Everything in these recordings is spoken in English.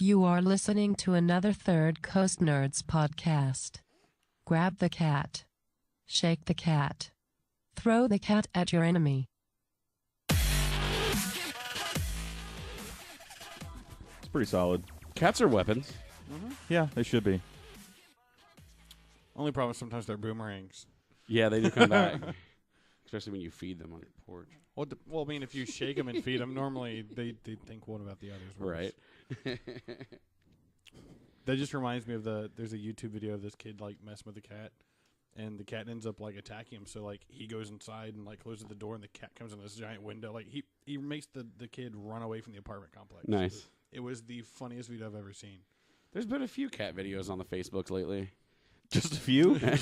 You are listening to another Third Coast Nerds podcast. Grab the cat. Shake the cat. Throw the cat at your enemy. It's pretty solid. Cats are weapons. Mm-hmm. Yeah, they should be. Only problem is sometimes they're boomerangs. Yeah, they do come back. Especially when you feed them on your porch. Well, I mean, if you shake them and feed them, normally they think one about the others. Right. That just reminds me of there's a YouTube video of this kid like messing with the cat, and the cat ends up like attacking him. So like he goes inside and like closes the door, and the cat comes in this giant window. Like he makes the kid run away from the apartment complex. Nice. It was the funniest video I've ever seen. There's been a few cat videos on the Facebooks lately. Just a few? It's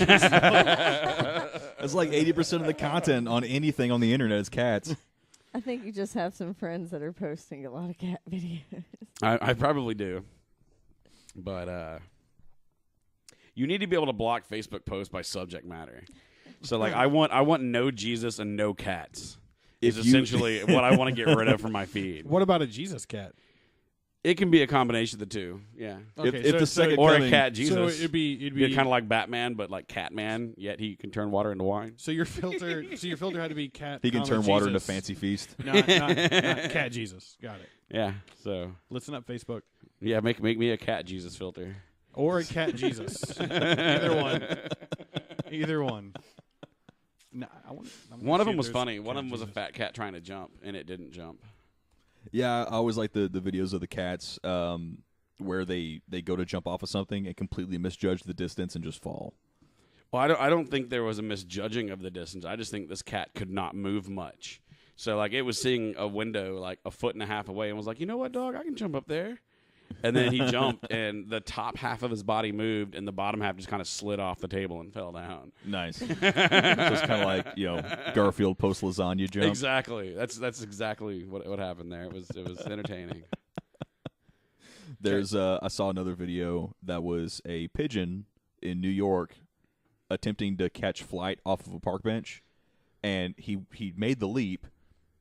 like 80% of the content on anything on the internet is cats. I think you just have some friends that are posting a lot of cat videos. I probably do. But you need to be able to block Facebook posts by subject matter. So like I want no Jesus and no cats. Is essentially what I want to get rid of from my feed. What about a Jesus cat? It can be a combination of the two. Yeah. Okay, if the second or coming, a cat Jesus. So it'd be kind of like Batman, but like Catman. Yet he can turn water into wine. So your filter had to be cat. he can turn Jesus. water into Fancy Feast. Not cat Jesus. Got it. Yeah. So Listen up, Facebook. yeah, make me a cat Jesus filter. Or a cat Jesus. Either one. Nah, One of them was funny. One of them was a fat cat trying to jump, and it didn't jump. Yeah, I always like the videos of the cats where they go to jump off of something and completely misjudge the distance and just fall. Well, I don't think there was a misjudging of the distance. I just think this cat could not move much. So, like, it was seeing a window, like, 1.5 feet away and was like, you know what, dog? I can jump up there. And then he jumped, and the top half of his body moved, and the bottom half just kind of slid off the table and fell down. Nice. So it's kind of like, Garfield post lasagna jump. Exactly. That's exactly what happened there. It was entertaining. There's I saw another video that was a pigeon in New York attempting to catch flight off of a park bench, and he made the leap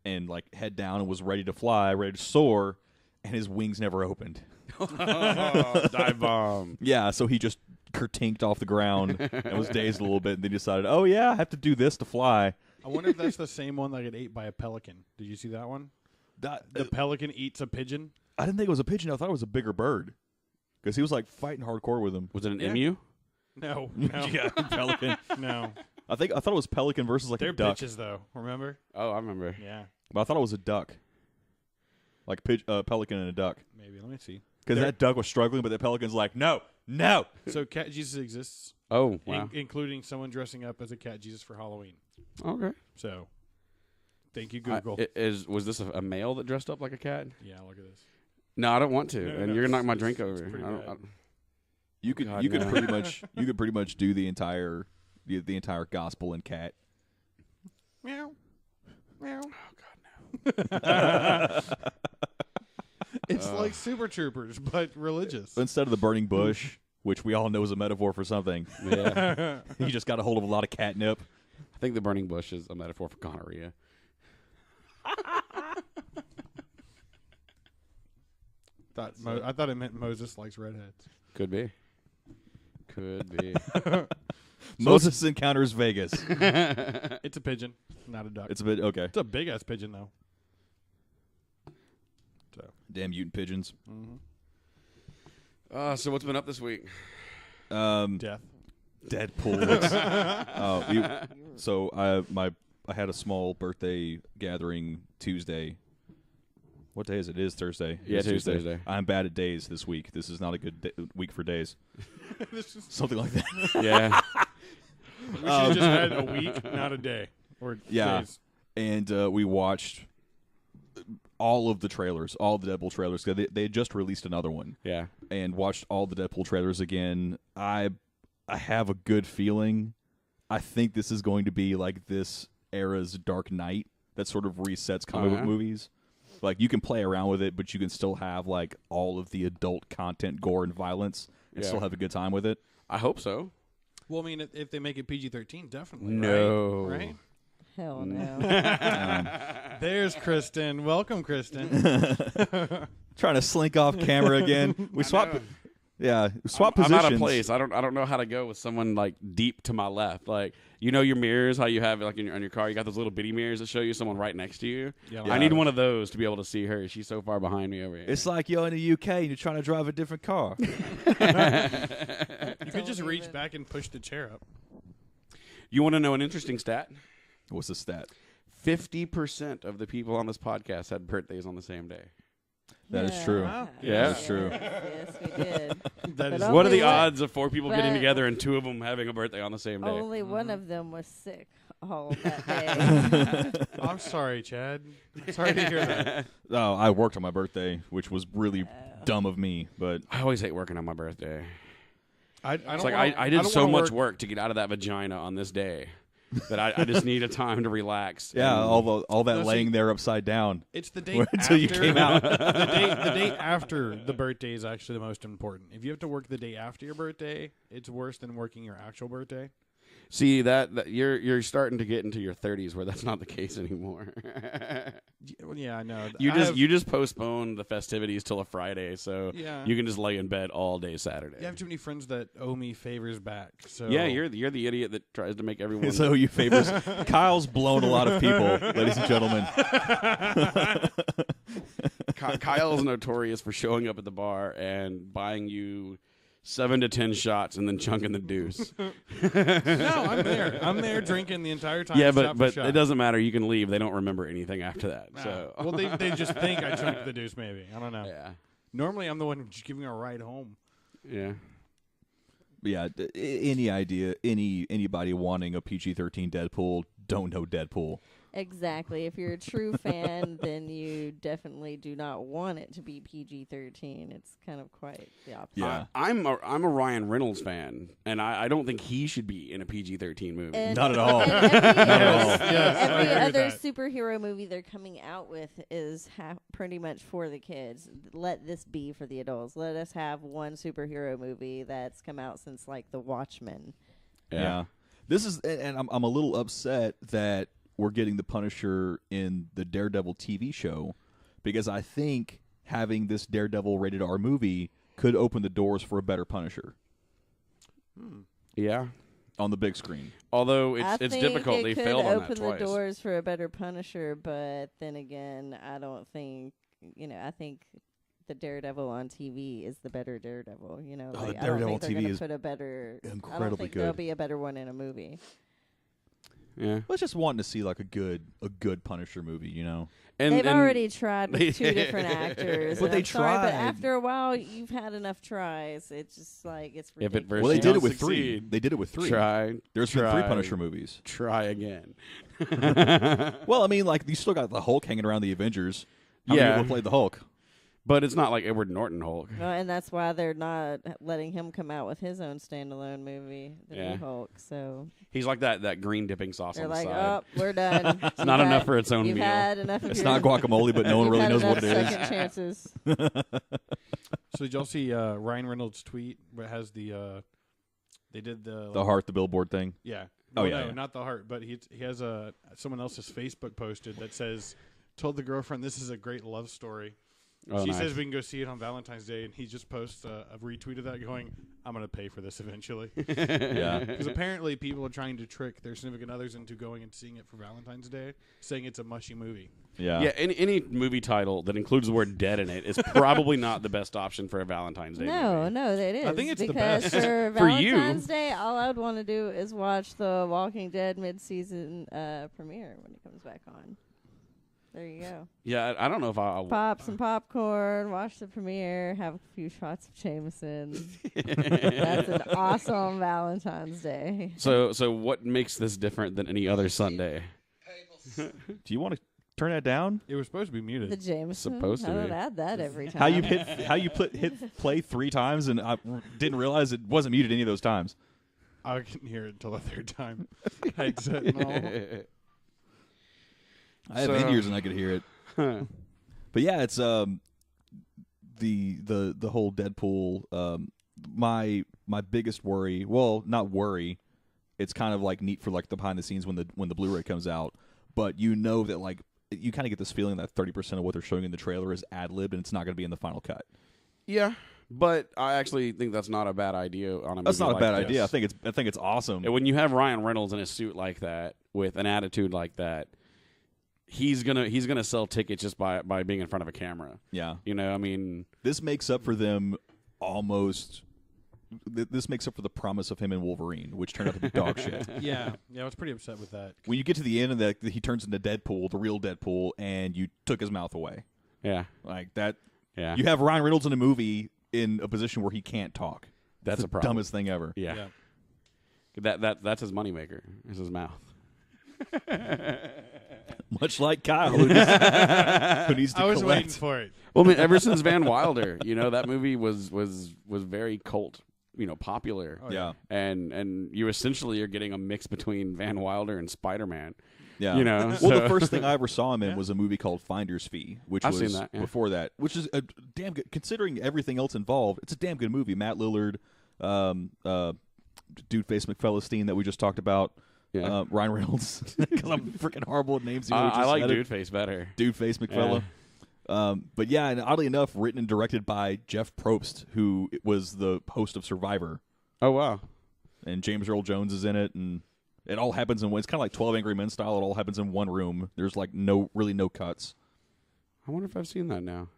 and like head down and was ready to fly, ready to soar, and his wings never opened. Dive bomb. Yeah, so he just kertinked off the ground and was dazed a little bit, and then decided, oh yeah, I have to do this to fly. I wonder if that's the same one that got ate by a pelican. Did you see that one? The pelican eats a pigeon? I didn't think it was a pigeon. I thought it was a bigger bird because he was like fighting hardcore with him. Was it an emu? No. Yeah, pelican. No. I thought it was pelican versus like They're a duck. bitches, though. Remember? Oh, I remember. Yeah. But I thought it was a duck, like pelican and a duck. Maybe. Let me see. Because that duck was struggling, but the pelican's like, no. So Cat Jesus exists, Oh, wow. including someone dressing up as a Cat Jesus for Halloween. Okay. So, thank you, Google. Was this a male that dressed up like a cat? Yeah, look at this. No, I don't want to. No, and you're gonna knock my drink over. pretty bad. You could God, you could no. pretty much do the entire gospel in cat. Meow. Meow. Oh God, no. It's like Super Troopers, but religious. Instead of the burning bush, which we all know is a metaphor for something, Yeah. you just got a hold of a lot of catnip. I think the burning bush is a metaphor for gonorrhea. I thought it meant Moses likes redheads. Could be. Moses encounters Vegas. It's a pigeon, not a duck. It's a bit okay. It's a big ass pigeon though. So Damn mutant pigeons. So what's been up this week? death. Deadpool. So I had a small birthday gathering Tuesday. What day is it? It is Thursday. Yeah, It is Tuesday. I'm bad at days this week. This is not a good week for days. Something like that. Yeah. We should have just had a week, not a day. Or Yeah. days. And we watched all of the trailers, all the Deadpool trailers. They had just released another one. Yeah. And watched all the Deadpool trailers again. I have a good feeling. I think this is going to be like this era's Dark Knight that sort of resets comic book movies. Like, you can play around with it, but you can still have, like, all of the adult content, gore, and violence, and still have a good time with it. I hope so. Well, I mean, if they make it PG-13, definitely. No. Right? Hell no. There's Kristen. Welcome, Kristen. Trying to slink off camera again. We swap. Yeah, swap I'm positions. out of place. I don't know how to go with someone like deep to my left. Like your mirrors, how you have like on your car, you got those little bitty mirrors that show you someone right next to you. Yeah, I need one of those to be able to see her. She's so far behind me over here. It's like you're in the UK and you're trying to drive a different car. You could just reach back and push the chair up. You want to know an interesting stat? What's the stat? 50% of the people on this podcast had birthdays on the same day. That is true. Wow. Yeah. That's true. Yes, we did. That is But What are the only odds of 4 people getting but- together and 2 of them having a birthday on the same day? Only one of them was sick all of that day. I'm sorry, Chad. Sorry to hear that. Oh, I worked on my birthday, which was really dumb of me. But I always hate working on my birthday. I don't It's like wanna- I did don't so wanna much work to get out of that vagina on this day that I just need a time to relax. yeah, and- all that No, see- laying there upside down It's the date until you after- came out. the date after the birthday is actually the most important. If you have to work the day after your birthday, it's worse than working your actual birthday. See that you're starting to get into your 30s where that's not the case anymore. Well, yeah, I know. You just postpone the festivities till a Friday, so Yeah. you can just lay in bed all day Saturday. You have too many friends that owe me favors back. So Yeah, you're the idiot that tries to make everyone. So you favors. Kyle's blown a lot of people, ladies and gentlemen. Kyle's notorious for showing up at the bar and buying you 7 to 10 shots and then chunking the deuce. No, I'm there. I'm there drinking the entire time. Yeah, shot for but shot. it doesn't matter. You can leave. They don't remember anything after that. So Well, they just think I chunked the deuce. Maybe I don't know. yeah, Normally, I'm the one just giving her a ride home. yeah. Yeah, anybody wanting a PG-13 Deadpool don't know Deadpool. Exactly. If you're a true fan, then you definitely do not want it to be PG-13. It's kind of quite the opposite. Yeah. I'm a Ryan Reynolds fan, and I don't think he should be in a PG-13 movie. And- Not at all. and every Yes, I every agree with other that. superhero movie they're coming out with is pretty much for the kids. Let this be for the adults. Let us have one superhero movie that's come out since like The Watchmen. Yeah. This is, and I'm a little upset that we're getting the Punisher in the Daredevil TV show, because I think having this Daredevil rated R movie could open the doors for a better Punisher Yeah. on the big screen. Although I it's think difficult. it They could failed on that open twice. the doors for a better Punisher, but then again, I don't think I think the Daredevil on TV is the better Daredevil. Oh, the I don't Daredevil think they're TV gonna is put a better. I don't incredibly think there'll good. be a better one in a movie. Yeah. Let's just wanting to see like a good Punisher movie, you know? They've already tried with 2 different actors. But and they I'm sorry, but tried. after a while, you've had enough tries. It's just like it's If it ridiculous. Well, they Versus did don't it with 3. succeed. They did it with 3. Try. There's been 3 try. Punisher movies. Try again. Well, I mean, like, you still got the Hulk hanging around the Avengers. How Yeah. many people played the Hulk? But it's not like Edward Norton Hulk. No, and that's why they're not letting him come out with his own standalone movie, the Yeah. new Hulk. So He's like that green dipping sauce they're on the like, side. "Oh, we're done. It's not enough for its own You've meal. had enough of It's your, not guacamole, but no one you've really had knows what it enough is. second chances. So did y'all see Ryan Reynolds' tweet where it has the they did The heart, the billboard thing. Yeah. Oh, Well, yeah, no, yeah. not the heart, but he has someone else's Facebook posted that says, "Told the girlfriend this is a great love story." Oh, She nice. says we can go see it on Valentine's Day, and he just posts a retweet of that going, "I'm going to pay for this eventually." Yeah. Because apparently people are trying to trick their significant others into going and seeing it for Valentine's Day, saying it's a mushy movie. Yeah. Yeah, any movie title that includes the word dead in it is probably not the best option for a Valentine's Day No, movie. no, it is. I think it's the because best. for For you. Valentine's Day, all I'd want to do is watch the Walking Dead mid-season premiere when it comes back on. There you go. Yeah, I don't know if I'll... Pop some popcorn, watch the premiere, have a few shots of Jameson. That's an awesome Valentine's Day. So what makes this different than any other Sunday? Do you want to turn that down? It was supposed to be muted. The Jameson. Supposed to I don't be. add that every time. How you hit play 3 times, and I didn't realize it wasn't muted any of those times. I couldn't hear it until the 3rd time. Headset and all. I have So- in-ears and I could hear it. But yeah, it's the whole Deadpool. My biggest worry, well, not worry. It's kind of like neat for like the behind the scenes when the Blu-ray comes out. But you know that like you kind of get this feeling that 30% of what they're showing in the trailer is ad-libbed, and it's not going to be in the final cut. Yeah, but I actually think that's not a bad idea on a movie. That's not like a bad this. idea. I think it's awesome. And when you have Ryan Reynolds in a suit like that, with an attitude like that, he's gonna sell tickets just by being in front of a camera. Yeah. You know, I mean, This makes up for them almost. This makes up for the promise of him in Wolverine, which turned out to be dog shit. Yeah, I was pretty upset with that. When you get to the end and that he turns into Deadpool, the real Deadpool, and you took his mouth away, yeah, like that. yeah, You have Ryan Reynolds in a movie in a position where he can't talk. that's the a problem. dumbest thing ever. Yeah. Yeah. That's his moneymaker. Is his mouth. Much like Kyle, who needs to I was collect. waiting for it. Well, I mean, ever since Van Wilder, that movie was very cult, popular. Oh, Yeah, And you essentially are getting a mix between Van Wilder and Spider-Man. yeah. Well, Well, the first thing I ever saw him in was a movie called Finder's Fee, which I've was seen that, yeah. before that, which is a damn good. Considering everything else involved, it's a damn good movie. Matt Lillard, Dude Face McFellestein that we just talked about. Yeah. Ryan Reynolds, because I'm freaking horrible at names. I like Dude Face better. Dude Face McFella. But yeah, and oddly enough, written and directed by Jeff Probst, who was the host of Survivor, Oh wow. and James Earl Jones is in it, and it all happens in one. It's kind of like 12 Angry Men style. It all happens in one room. There's like no cuts. I wonder if I've seen that now.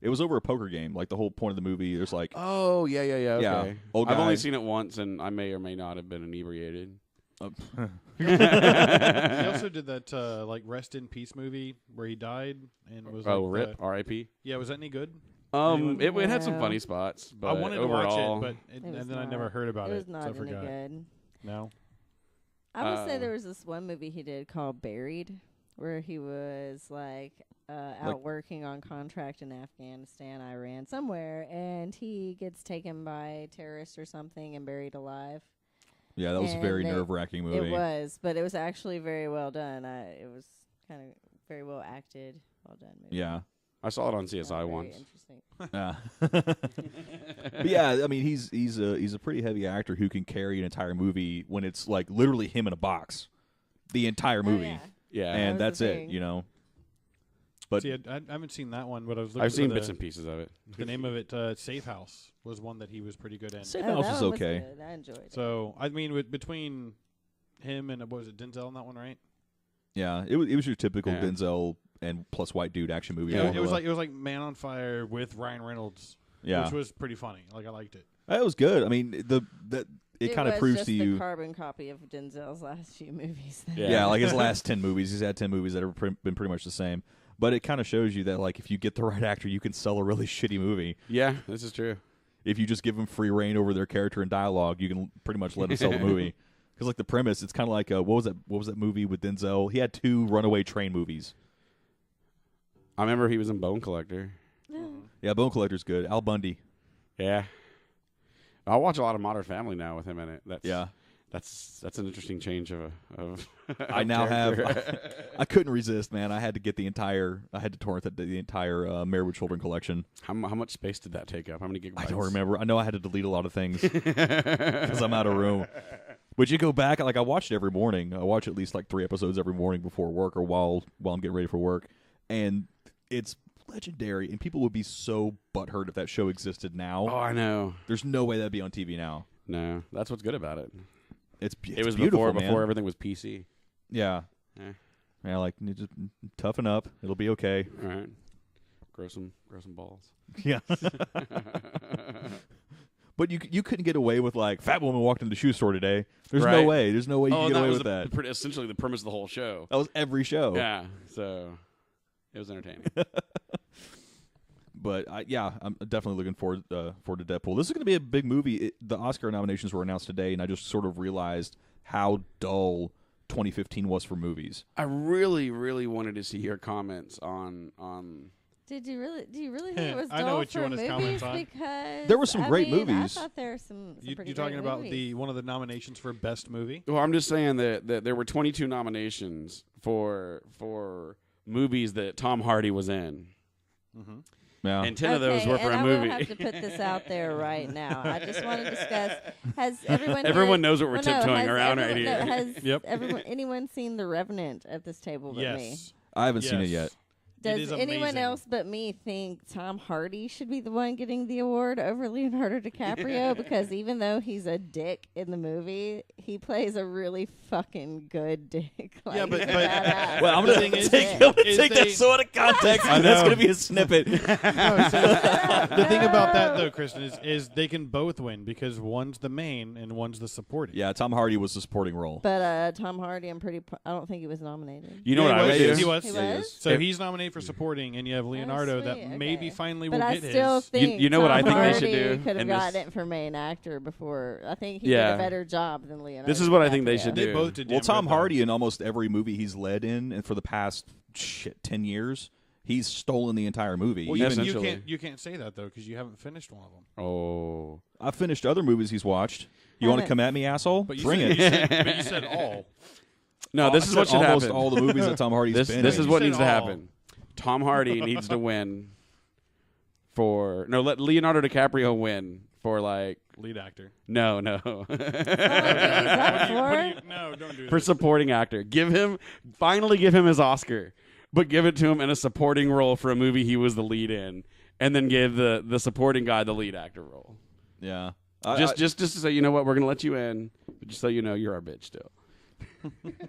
It was over a poker game. Like the whole point of the movie, there's like Oh yeah. Okay. Yeah, old I've guy. only seen it once, and I may or may not have been inebriated. He also did that like Rest in Peace movie where he died and was RIP, R.I.P. Yeah, was that any good? It had some No. funny spots, but I wanted to overall, watch it, It was and then I not. never heard about It it. was not so I any forgot. good. No. I would say there was this one movie he did called Buried, where he was like out working on contract in Afghanistan, Iran, somewhere, and he gets taken by terrorists or something and buried alive. yeah, that was a And very they- nerve-wracking movie. It was, but it was actually very well done. It was kind of very well acted, well done movie. Yeah. I saw it on Very CSI once. interesting. But yeah, I mean, he's a pretty heavy actor who can carry an entire movie when it's like literally him in a box, the entire movie, Oh, yeah. Yeah, and That that's was the it. thing. You know. But See, I haven't seen that one, but I was looking I've for seen the, bits and pieces of it. the name of it. Safe House was one that he was pretty good in. Safe Oh, House that is one was okay. good. I enjoyed it. So I mean, between him and what was it, Denzel in that one, right? Yeah, it was your typical Yeah. Denzel and plus white dude action movie. Yeah, it formula. was like Man on Fire with Ryan Reynolds, yeah, which was pretty funny. Like I liked it. it was good. I mean, it kind of was proves just to the you. carbon copy of Denzel's last few movies. then. Yeah. Yeah, like his last 10 movies, he's had 10 movies that have been pretty much the same. But it kind of shows you that like if you get the right actor, you can sell a really shitty movie. Yeah, this is true. If you just give them free reign over their character and dialogue, you can pretty much let them sell the movie. Because like the premise, it's kind of like what was that movie with Denzel? He had 2 runaway train movies. I remember he was in Bone Collector. Yeah, Bone Collector's good. Al Bundy. Yeah, I watch a lot of Modern Family now with him in it. That's an interesting change of I now character. I couldn't resist, man. I had to torrent the entire Married with Children collection. How much space did that take up? How many gigabytes? I don't remember. I know I had to delete a lot of things because I'm out of room. But you go back, like I watch it every morning. I watch at least like 3 episodes every morning before work or while I'm getting ready for work, and it's legendary. And people would be so butthurt if that show existed now. Oh, I know. There's no way that'd be on TV now. No, that's what's good about it. It's It was beautiful, man. before everything was PC. Yeah. Yeah. Yeah, like you just toughen up. It'll be okay. All right. Grow some balls. Yeah. But you couldn't get away with like fat woman walked into the shoe store today. There's no Right. way. There's no way you can get away with that. Essentially the premise of the whole show. That was every show. Yeah. So it was entertaining. But I'm definitely looking forward to Deadpool. This is going to be a big movie. The Oscar nominations were announced today, and I just sort of realized how dull 2015 was for movies. I really, really wanted to see your comments on. Do you really think it was dull I know what you for want his movies? comments on. Because There were some great I movies. thought there were some You pretty talking great about movies. one of the nominations for best movie? Well, I'm just saying that there were 22 nominations for movies that Tom Hardy was in, Mm-hmm. Yeah. and 10 of those were for and a I movie. will have to put this out there right now. I just want to discuss. Has everyone? Everyone here- knows what we're well, no, tiptoeing has around right everyone- here. no, Has Yep. anyone seen The Revenant at this table but me? Yes. I haven't seen it yet. Does anyone else but me think Tom Hardy should be the one getting the award over Leonardo DiCaprio? Because even though he's a dick in the movie, he plays a really fucking good dick. Like, yeah, but well, I'm going to take that so out of context. And that's going to be a snippet. The thing about that, though, Kristen, is they can both win because one's the main and one's the supporting. Yeah, Tom Hardy was the supporting role. But Tom Hardy, I don't think he was nominated. You know what I would do? He was. He was? So he's nominated for supporting, and you have Leonardo maybe finally will get his. But I still think you know what I think Hardy they should do? could have gotten it for main actor before. I think he did a better job than Leonardo. This is what I think they should do. They both did. Well, Tom Hardy in almost every movie he's led in, and for the past 10 years, he's stolen the entire movie. Well, you can't say that though because you haven't finished one of them. Oh, I've finished other movies he's watched. You want to come at me, asshole? Bring it. But you said all. No, this is what should almost happen. all the movies that Tom Hardy's been in. This is what needs to happen. Tom Hardy needs to win let Leonardo DiCaprio win for lead actor. No. No, don't do For that. supporting actor. Finally give him his Oscar, but give it to him in a supporting role for a movie he was the lead in, and then give the supporting guy the lead actor role. Yeah. Just to say, you know what, we're going to let you in, but just so you know, you're our bitch still.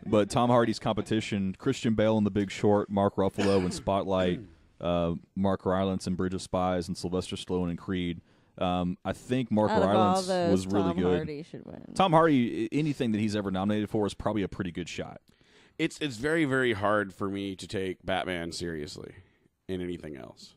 But Tom Hardy's competition, Christian Bale in The Big Short, Mark Ruffalo in Spotlight, Mark Rylance in Bridge of Spies, and Sylvester Stallone in Creed. I think Mark Rylance was really good. Tom Hardy should win. Tom Hardy, anything that he's ever nominated for is probably a pretty good shot. It's very, very hard for me to take Batman seriously in anything else.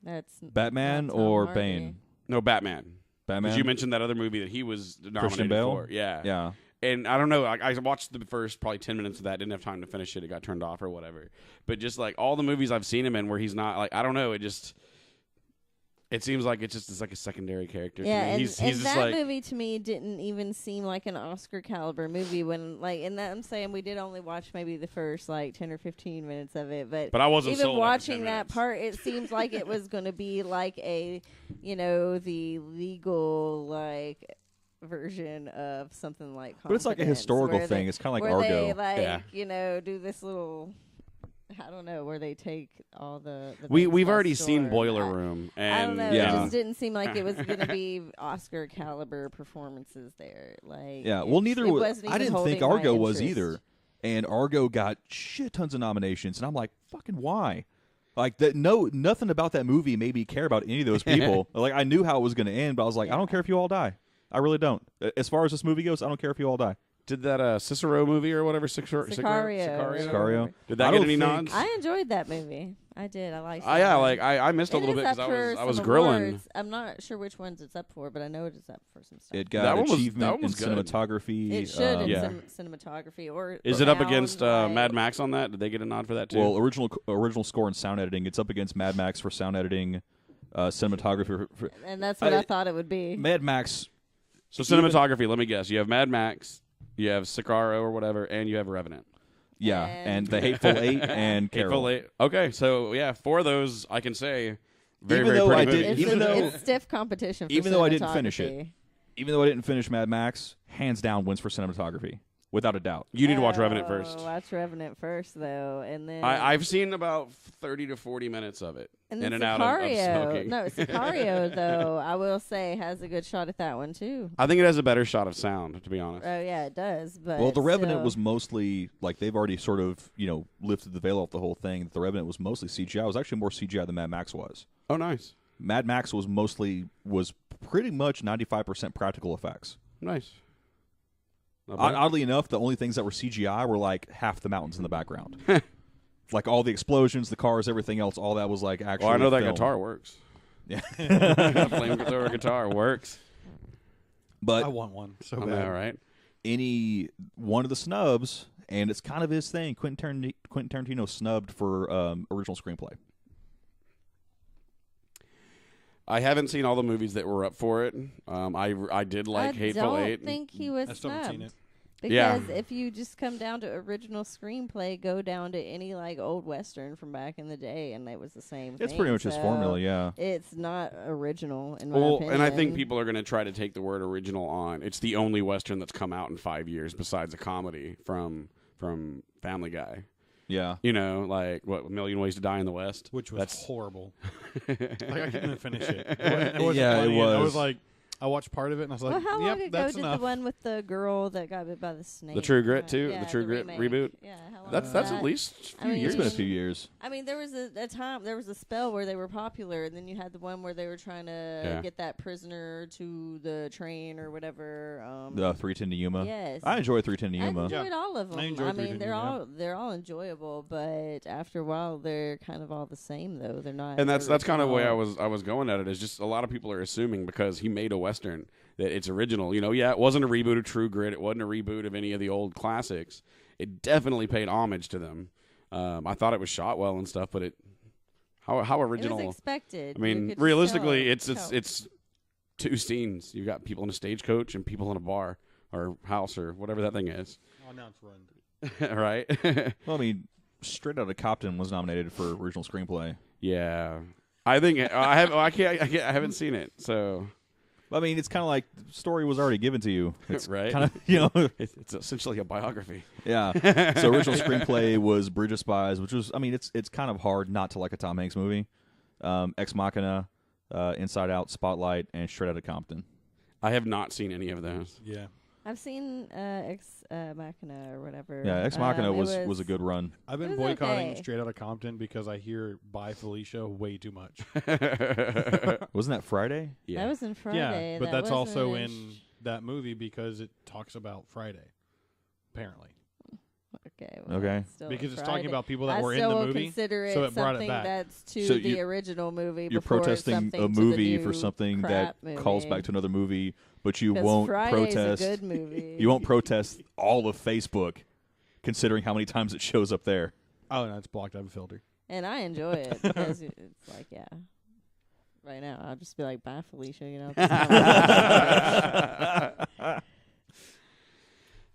That's Batman or Hardy. Bane? No, Batman. Batman? Because you mentioned that other movie that he was nominated Christian Bale? for. Yeah. Yeah. And I don't know. I watched the first probably 10 minutes of that. Didn't have time to finish it. It got turned off or whatever. But just all the movies I've seen him in where he's not I don't know. It seems like it's just a secondary character. Yeah, to me. and He's just that movie to me didn't even seem like an Oscar caliber movie when and that I'm saying we did only watch maybe the first 10 or 15 minutes of it, but I wasn't even sold watching after 10 that part. It seems like it was going to be the legal version of something like But it's like a historical thing. It's kind of like Argo. They do this little, I don't know, where they take all the we've already seen Boiler Room, and I don't know. Yeah. It just didn't seem like it was going to be Oscar caliber performances there. Well, neither was. I didn't think Argo was either, and Argo got shit tons of nominations, and I'm like, fucking why? Nothing about that movie made me care about any of those people. I knew how it was going to end, but I was like, I don't care if you all die. I really don't. As far as this movie goes, I don't care if you all die. Did that Cicero movie or whatever? Sicario. Did that get any nods? I enjoyed that movie. I did. I liked it. I missed a little bit because I was grilling. Awards. I'm not sure which ones it's up for, but I know it is up for some stuff. It got achievement in cinematography. It should in cinematography. Is it up against Mad Max on that? Did they get a nod for that too? Well, original score and sound editing. It's up against Mad Max for sound editing, cinematography. And that's what I thought it would be. Mad Max. So cinematography, let me guess. You have Mad Max, you have Sicario or whatever, and you have Revenant. Yeah, and The Hateful Eight and Carol. Hateful Eight. Okay, so yeah, for those I can say very, even very though pretty I movies. did, It's stiff competition for even though I didn't finish cinematography. it. Even though I didn't finish Mad Max, hands down wins for cinematography. Without a doubt. You need to watch Revenant first. Watch Revenant first, though, and then I've seen about 30 to 40 minutes of it. and in then and out of smoking. No, Sicario though I will say has a good shot at that one too. I think it has a better shot of sound, to be honest. Oh yeah, it does. But well, The Revenant still. was mostly they've already sort of lifted the veil off the whole thing. The Revenant was mostly CGI. It was actually more CGI than Mad Max was. Oh, nice. Mad Max was pretty much 95% practical effects. Nice. Oddly enough, the only things that were CGI were half the mountains in the background. All the explosions, the cars, everything else, all that was actually. Well, I know that filmed. guitar works. Yeah. Flamethrower guitar works. But I want one so I bad. know, right? Any one of the snubs, and it's kind of his thing. Quentin Tarantino snubbed for original screenplay. I haven't seen all the movies that were up for it. I did like Hateful Eight. I don't think he was I still haven't seen snubbed. it. Because if you just come down to original screenplay, go down to any old Western from back in the day, and it was the same thing. It's pretty much his formula, yeah. It's not original, in my opinion. And I think people are going to try to take the word original on. It's the only Western that's come out in 5 years besides a comedy from Family Guy. Yeah. You know, like what, A Million Ways to Die in the West, which was That's horrible. Like I couldn't even finish it. It wasn't Yeah, it funny, and I was. was like, I watched part of it and I was like, Well, how long yep, ago that's did enough. the one with the girl that got bit by the snake? The True Grit too, Yeah, the True Grit remake. reboot. Yeah, how long That's was that's that? at least a I few mean, years. It's been a few years. I mean, there was a time, there was a spell where they were popular, and then you had the one where they were trying to get that prisoner to the train or whatever. The 310 to Yuma. Yes. I enjoy 310 to I Yuma. enjoyed all of them. I enjoyed mean, 310, they're all enjoyable, but after a while, they're kind of all the same, though. They're not. And that's kind of the way I original. was going at it. Is just a lot of people are assuming because he made a Western that it's original. You know, yeah, it wasn't a reboot of True Grit. It wasn't a reboot of any of the old classics. It definitely paid homage to them. I thought it was shot well and stuff, but how original. It was expected. I mean, You could realistically, tell. it's two scenes. You got people in a stagecoach and people in a bar or house or whatever that thing is. Oh, now it's run. Right? Well, I mean, Straight Outta Compton was nominated for original screenplay. Yeah. I think I haven't seen it. So I mean, it's kind of like the story was already given to you. It's Right. kind of, you know. it's essentially a biography. Yeah. So original screenplay was Bridge of Spies, which was, I mean, it's kind of hard not to like a Tom Hanks movie. Ex Machina, Inside Out, Spotlight, and Straight Outta Compton. I have not seen any of those. Yeah. I've seen Ex Machina or whatever. Yeah, Ex Machina It was a good run. I've It been was boycotting okay. Straight Outta Compton because I hear Bye Felicia way too much. Wasn't that Friday? That was in Friday. Yeah, but That that's also wasn't in that movie because it talks about Friday, apparently. Okay. Well, Okay. that's still Because it's Friday. talking about people that I were in still the will movie, consider it so it brought it something back. that's to So the you- original movie. You're before protesting something a to the movie new for something that crap calls movie. back to another movie, but you 'Cause won't Friday's protest. a good movie. You won't protest all of Facebook, considering how many times it shows up there. Oh, no, it's blocked. I have a filter. And I enjoy it because it's like, yeah. Right now, I'll just be like, bye, Felicia. You know.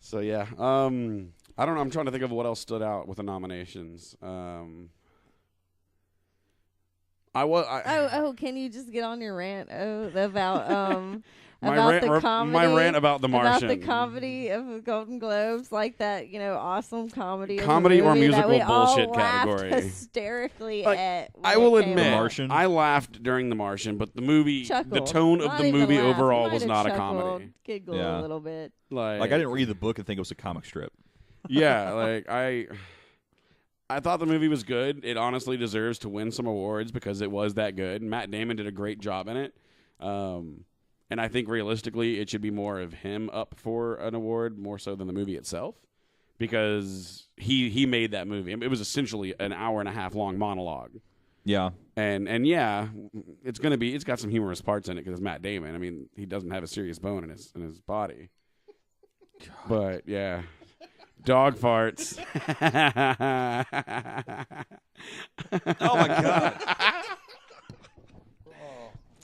So yeah, I don't know. I'm trying to think of what else stood out with the nominations. Can you just get on your rant about my about rant, the comedy? my rant about The Martian. About the comedy of the Golden Globes, like that, awesome comedy. Comedy of the or movie that musical we all bullshit laughed category. hysterically Like, at. I when will it came admit, The out. Martian? I laughed during The Martian, but the movie, Chuckle. the tone of Not the even movie laugh. overall Might was have not a chuckled, comedy. Giggle Yeah. a little bit. Like Like, I didn't read the book and think it was a comic strip. Yeah, like I thought the movie was good. It honestly deserves to win some awards because it was that good. Matt Damon did a great job in it. And I think realistically it should be more of him up for an award more so than the movie itself because he made that movie. It was essentially an hour and a half long monologue. Yeah. And yeah, it's got some humorous parts in it because it's Matt Damon. I mean, he doesn't have a serious bone in his body. God. But yeah. Dog farts. Oh my god.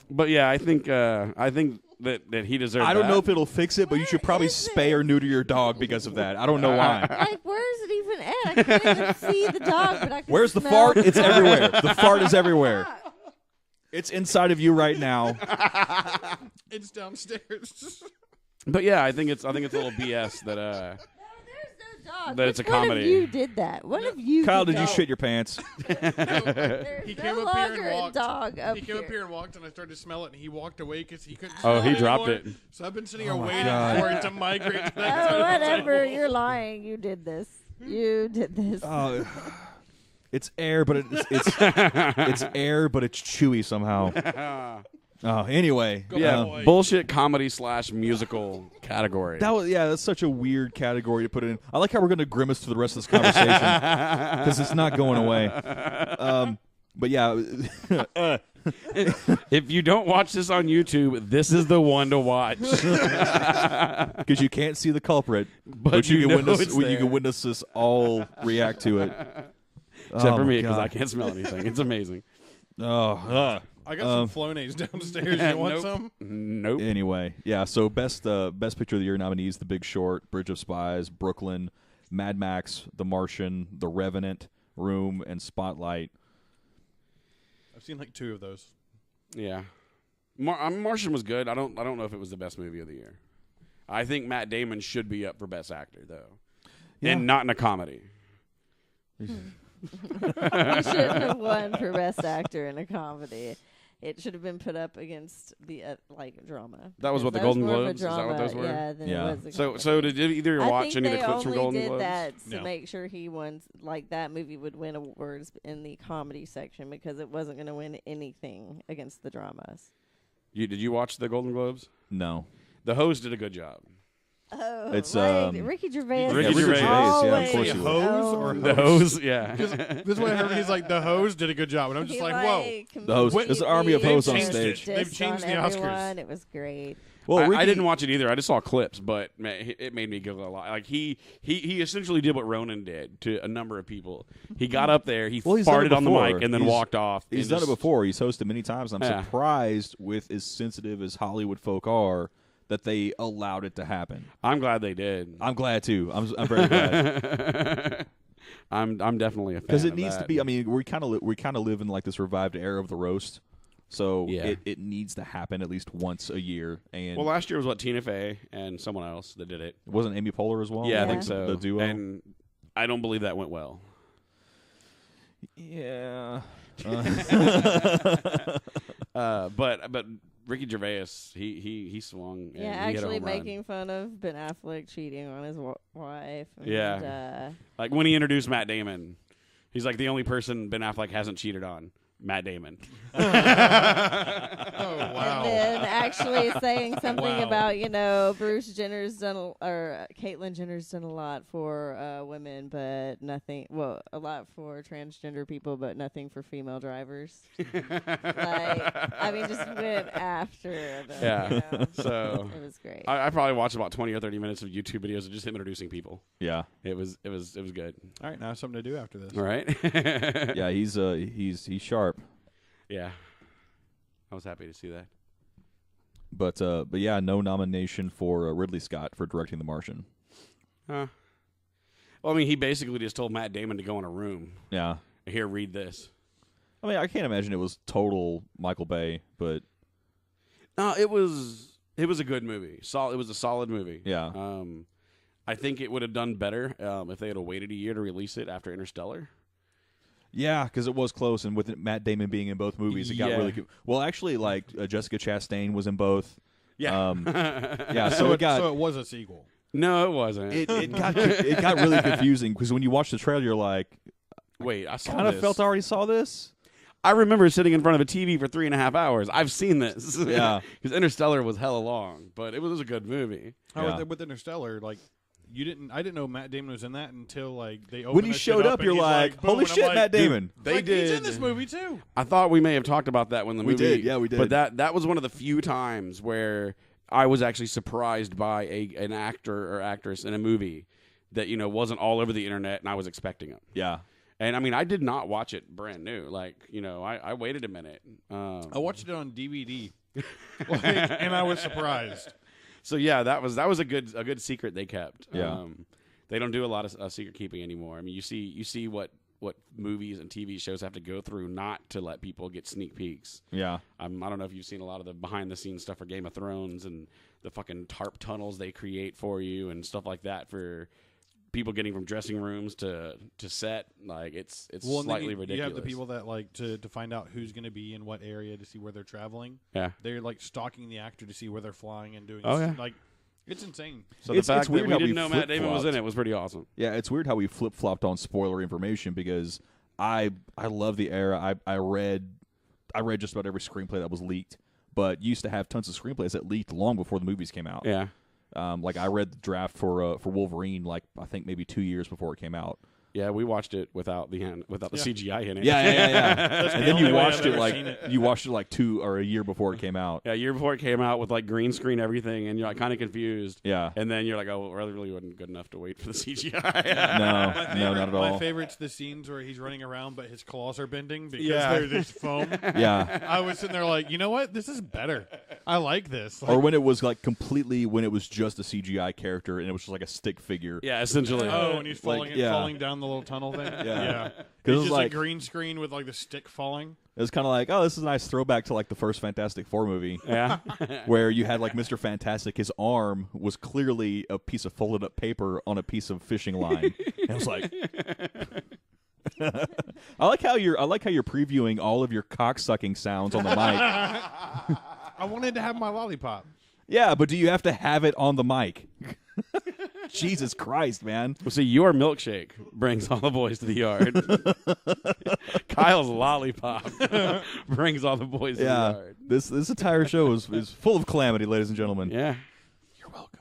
But yeah, I think that he deserves. I don't that. know if it'll fix it, but you should probably is spay or neuter your dog because of that. I don't know why. Like, where is it even at? I can't even see the dog, but I can Where's the smell fart? It's everywhere. The fart is everywhere. It's inside of you right now. It's downstairs. But yeah, I think it's a little BS that There's no dog. That it's a Which one comedy. of you did that? One of you. Kyle, did you that? shit your pants? There's He no came up here longer and a walked. dog up He came up here. here and walked, and I started to smell it, and he walked away because he couldn't. Oh, smell he it dropped anymore. it. So I've been sitting here my waiting God. for it to migrate to that Oh, side of the whatever. table. You're lying. You did this. You did this. It's air, but it's air, but it's chewy somehow. Anyway, yeah, boy. bullshit comedy / musical category. that's such a weird category to put in. I like how we're going to grimace to the rest of this conversation because it's not going away. But yeah, If you don't watch this on YouTube, this is the one to watch. because you can't see the culprit, But you you can know witness. it's You there. can witness us all react to it. Except Oh for my me because God. I can't smell anything. It's amazing. I got some Flonase downstairs. You want Nope. some? Nope. Anyway, yeah. So best picture of the year nominees: The Big Short, Bridge of Spies, Brooklyn, Mad Max, The Martian, The Revenant, Room, and Spotlight. I've seen like 2 of those. Yeah, Martian was good. I don't know if it was the best movie of the year. I think Matt Damon should be up for Best Actor though, Yeah. and not in a comedy. He shouldn't have won for Best Actor in a Comedy. It should have been put up against the drama. That was what the That Golden more of a Globes. Is that what those were? Yeah. Than Yeah. It was a So comedy. did either watch any of the clips from Golden did Globes? that to No. make sure he won. Like that movie would win awards in the comedy section because it wasn't going to win anything against the dramas. Did you watch the Golden Globes? No. The host did a good job. Oh, It's, Ricky Gervais. Ricky is Gervais, yeah, of always course he would. Hose or owned. The host, yeah. This is what I heard. He's like, the hose did a good job. And I'm just He, like, whoa. The host- there's an army of hosts on completely stage. They've dissed changed on the Oscars. everyone. It was great. Well, I Ricky, didn't watch it either. I just saw clips, but man, it made me giggle a lot. Like he essentially did what Ronan did to a number of people. He got up there, he Well, he's done it farted on the before. mic, and then He's- walked off. He's and done it just- before. He's hosted many times. I'm Yeah. surprised, with as sensitive as Hollywood folk are, that they allowed it to happen. I'm glad they did. I'm glad too. I'm very glad I'm definitely a fan because it of needs that. to be. I mean, we kind of live in like this revived era of the roast, so Yeah. it needs to happen at least once a year. And Well, last year was Tina Fey and someone else that did it. wasn't Amy Poehler as well? Yeah, I Yeah. think so. The duo. And I don't believe that went well. Yeah. But Ricky Gervais, he swung. And Yeah, he hit a actually home run. making fun of Ben Affleck cheating on his wife. And, Yeah. Like when he introduced Matt Damon, he's like the only person Ben Affleck hasn't cheated on. Matt Damon. Oh, wow. And then actually saying something Wow. about, Bruce Jenner's done, or Caitlyn Jenner's done a lot for women, but nothing, a lot for transgender people, but nothing for female drivers. Just went after them. Yeah. So It was great. I probably watched about 20 or 30 minutes of YouTube videos of just him introducing people. Yeah. It was good. All right, now I have something to do after this. All right. Yeah. He's sharp. Yeah. I was happy to see that. But yeah, no nomination for Ridley Scott for directing The Martian. Huh. Well, I mean, he basically just told Matt Damon to go in a room. Yeah. Here, read this. I mean, I can't imagine it was total Michael Bay, but No, it was a good movie. It was a solid movie. yeah. I think it would have done better if they had waited a year to release it after Interstellar. Yeah, because it was close, and with Matt Damon being in both movies, it got Yeah. really good. Well, actually, like Jessica Chastain was in both. Yeah. Yeah, so it got So it was a sequel. No, it wasn't. it got really confusing because when you watch the trailer, you're like, Wait, I saw kind of this. felt I already saw this. I remember sitting in front of a TV for 3.5 hours. I've seen this. Yeah. Because Interstellar was hella long, but it was a good movie. Yeah. With Interstellar, like I didn't know Matt Damon was in that until like they opened When he that shit showed up, and you're he's like, boom, holy and I'm shit, like, Matt Damon. They like, did. He's in this movie too. I thought we may have talked about that when the We movie. did, yeah, we did. But that was one of the few times where I was actually surprised by an actor or actress in a movie that wasn't all over the internet, and I was expecting them. Yeah. And I mean, I did not watch it brand new. Like I waited a minute. I watched it on DVD, and I was surprised. So yeah, that was a good secret they kept. Yeah. They don't do a lot of secret keeping anymore. I mean, you see what movies and TV shows have to go through not to let people get sneak peeks. Yeah. I don't know if you've seen a lot of the behind the scenes stuff for Game of Thrones and the fucking tarp tunnels they create for you and stuff like that for people getting from dressing rooms to set. Like it's Well, and then slightly ridiculous. You have the people that like to find out who's going to be in what area to see where they're traveling. Yeah. They're like stalking the actor to see where they're flying and doing. Oh, yeah. Like it's insane. So the fact it's weird that we how didn't we know Matt Damon was in flip-flopped. it was pretty awesome. Yeah, it's weird how we flip-flopped on spoiler information because I love the era. I read just about every screenplay that was leaked, but used to have tons of screenplays that leaked long before the movies came out. Yeah. Like I read the draft for Wolverine, like I think maybe 2 years before it came out. Yeah, we watched it without the CGI in it. Yeah. That's And the then only you way watched I've it ever like seen it. you watched it like 2 or a year before it came out. Yeah, a year before it came out with like green screen everything, and you're like kind of confused. Yeah. And then you're like, oh, well, it really wasn't good enough to wait for the CGI. No, not at all. My favorite's the scenes where he's running around, but his claws are bending because Yeah. there's foam. Yeah. I was sitting there like, you know what? This is better. I like this. Like, Or when it was like completely when it was just a CGI character and it was just like a stick figure. Yeah, essentially. oh, and he's like, falling, yeah. falling down the little tunnel thing. Yeah. It's 'Cause it was just like- a green screen with like the stick falling. It was kind of like, oh, this is a nice throwback to like the first Fantastic Four movie. Yeah. Where you had like Mr. Fantastic, his arm was clearly a piece of folded up paper on a piece of fishing line. And I was like, I like how you're previewing all of your cock-sucking sounds on the mic. I wanted to have my lollipop. Yeah, but do you have to have it on the mic? Jesus Christ, man. Well, see, your milkshake brings all the boys to the yard. Kyle's lollipop brings all the boys to the yard. This entire show is full of calamity, ladies and gentlemen. Yeah. You're welcome.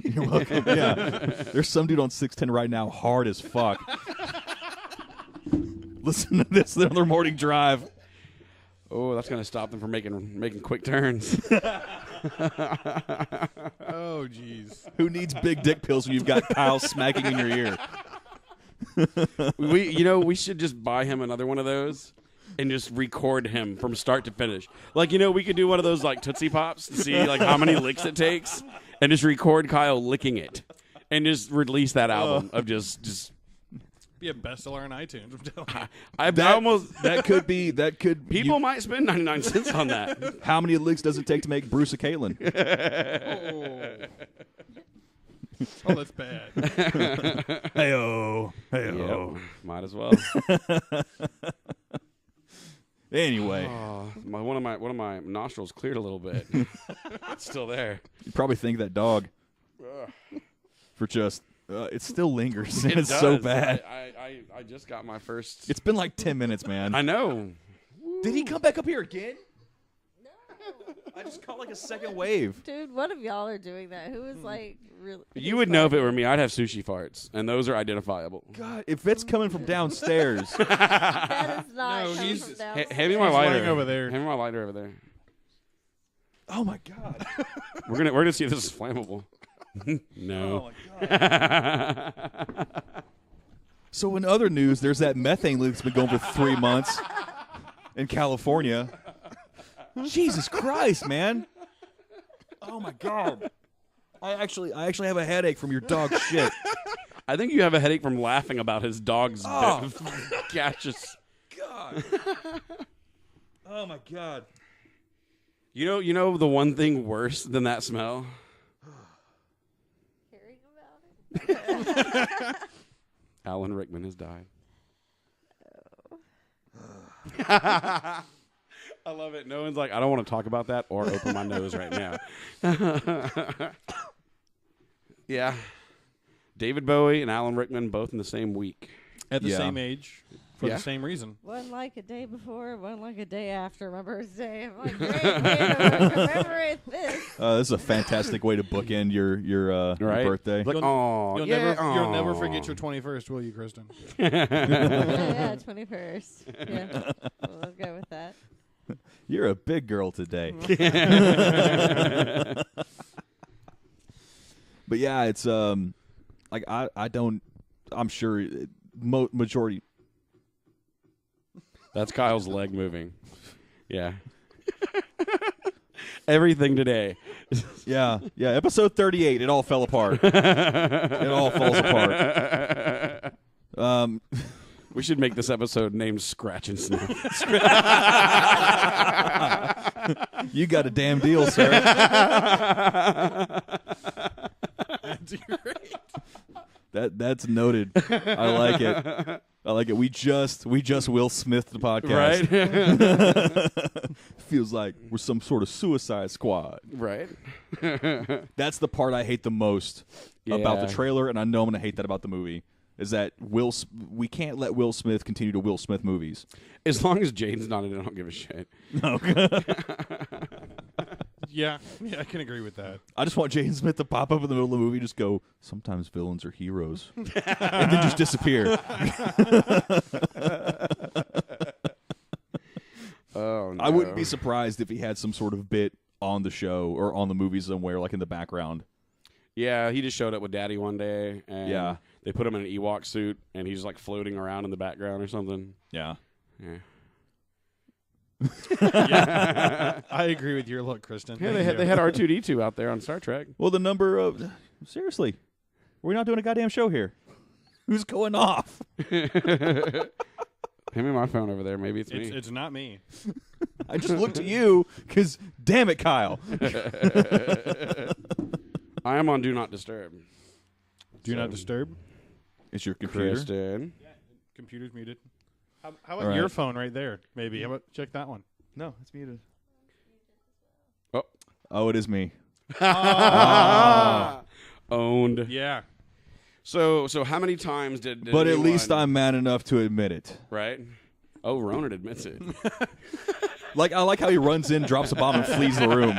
You're welcome. Yeah. There's some dude on 610 right now, hard as fuck. Listen to this on their morning drive. Oh, that's going to stop them from making quick turns. Oh, jeez. Who needs big dick pills when you've got Kyle smacking in your ear? We should just buy him another one of those and just record him from start to finish. Like, we could do one of those like Tootsie Pops to see like how many licks it takes, and just record Kyle licking it, and just release that album of just. Be a bestseller on iTunes. I'm telling you. That could People might spend 99 cents on that. How many licks does it take to make Bruce a Caitlin? Oh, that's bad. Hey-oh. Yep, might as well. Anyway. One of my nostrils cleared a little bit. It's still there. You probably think that dog for just it still lingers. It It's does. so bad. I just got my first. It's been like 10 minutes, man. I know. Did he come back up here again? No. I just caught like a second wave. Dude, what if y'all are doing that? Who is like really? You would know if it were me. I'd have sushi farts, and those are identifiable. God, if it's coming from downstairs. That is not. No, coming he's- from downstairs. Hand me my He's lighter laying over there. Hand me my lighter over there. Oh my God. We're gonna see if this is flammable. No. Oh my God. So in other news, there's that methane leak that's been going for 3 months in California. Jesus Christ, man. Oh my God. I actually have a headache from your dog shit. I think you have a headache from laughing about his dog's gaseous. God. Oh my God. You know the one thing worse than that smell? Hearing about it. Alan Rickman has died. I love it. No one's like, I don't want to talk about that or open my nose right now. Yeah. David Bowie and Alan Rickman both in the same week. At the Yeah. same age, for Yeah. the same reason. One like a day before, one like a day after my birthday. I'm like, great way to commemorate this. This is a fantastic way to bookend your Right? birthday. Like, You'll never forget your 21st, will you, Kristen? Yeah, 21st. Yeah, we'll go with that. You're a big girl today. But yeah, it's like I don't. I'm sure majority. That's Kyle's leg moving. Yeah. Everything today. Yeah. Episode 38. It all fell apart. It all falls apart. We should make this episode named Scratch and Sniff. You got a damn deal, sir. That's great. That's noted. I like it. We just Will Smith the podcast. Right? Feels like we're some sort of Suicide Squad. Right? That's the part I hate the most about Yeah. the trailer, and I know I'm going to hate that about the movie. Is that we can't let Will Smith continue to Will Smith movies. As long as Jaden's not in it, I don't give a shit. No. Yeah, I can agree with that. I just want Jaden Smith to pop up in the middle of the movie and just go, sometimes villains are heroes. And then just disappear. Oh, no. I wouldn't be surprised if he had some sort of bit on the show or on the movie somewhere, like in the background. Yeah, he just showed up with Daddy one day, and Yeah. they put him in an Ewok suit, and he's like floating around in the background or something. Yeah. Yeah. I agree with your look, Kristen. Yeah, Thank they you. had R2-D2 out there on Star Trek. Well, the number of... Seriously. We're not doing a goddamn show here. Who's going off? Hand me my phone over there. Maybe it's me. It's not me. I just looked at you because, damn it, Kyle. I am on Do Not Disturb. Do not disturb. It's your computer. Kristen. Computer's muted. How about All right. your phone right there? Maybe. How about check that one? No, it's muted. Oh. Oh, it is me. Owned. Yeah. So how many times did But at least anyone- I'm man enough to admit it. right? Oh, Ronan admits it. Like I like how he runs in, drops a bomb, and flees the room.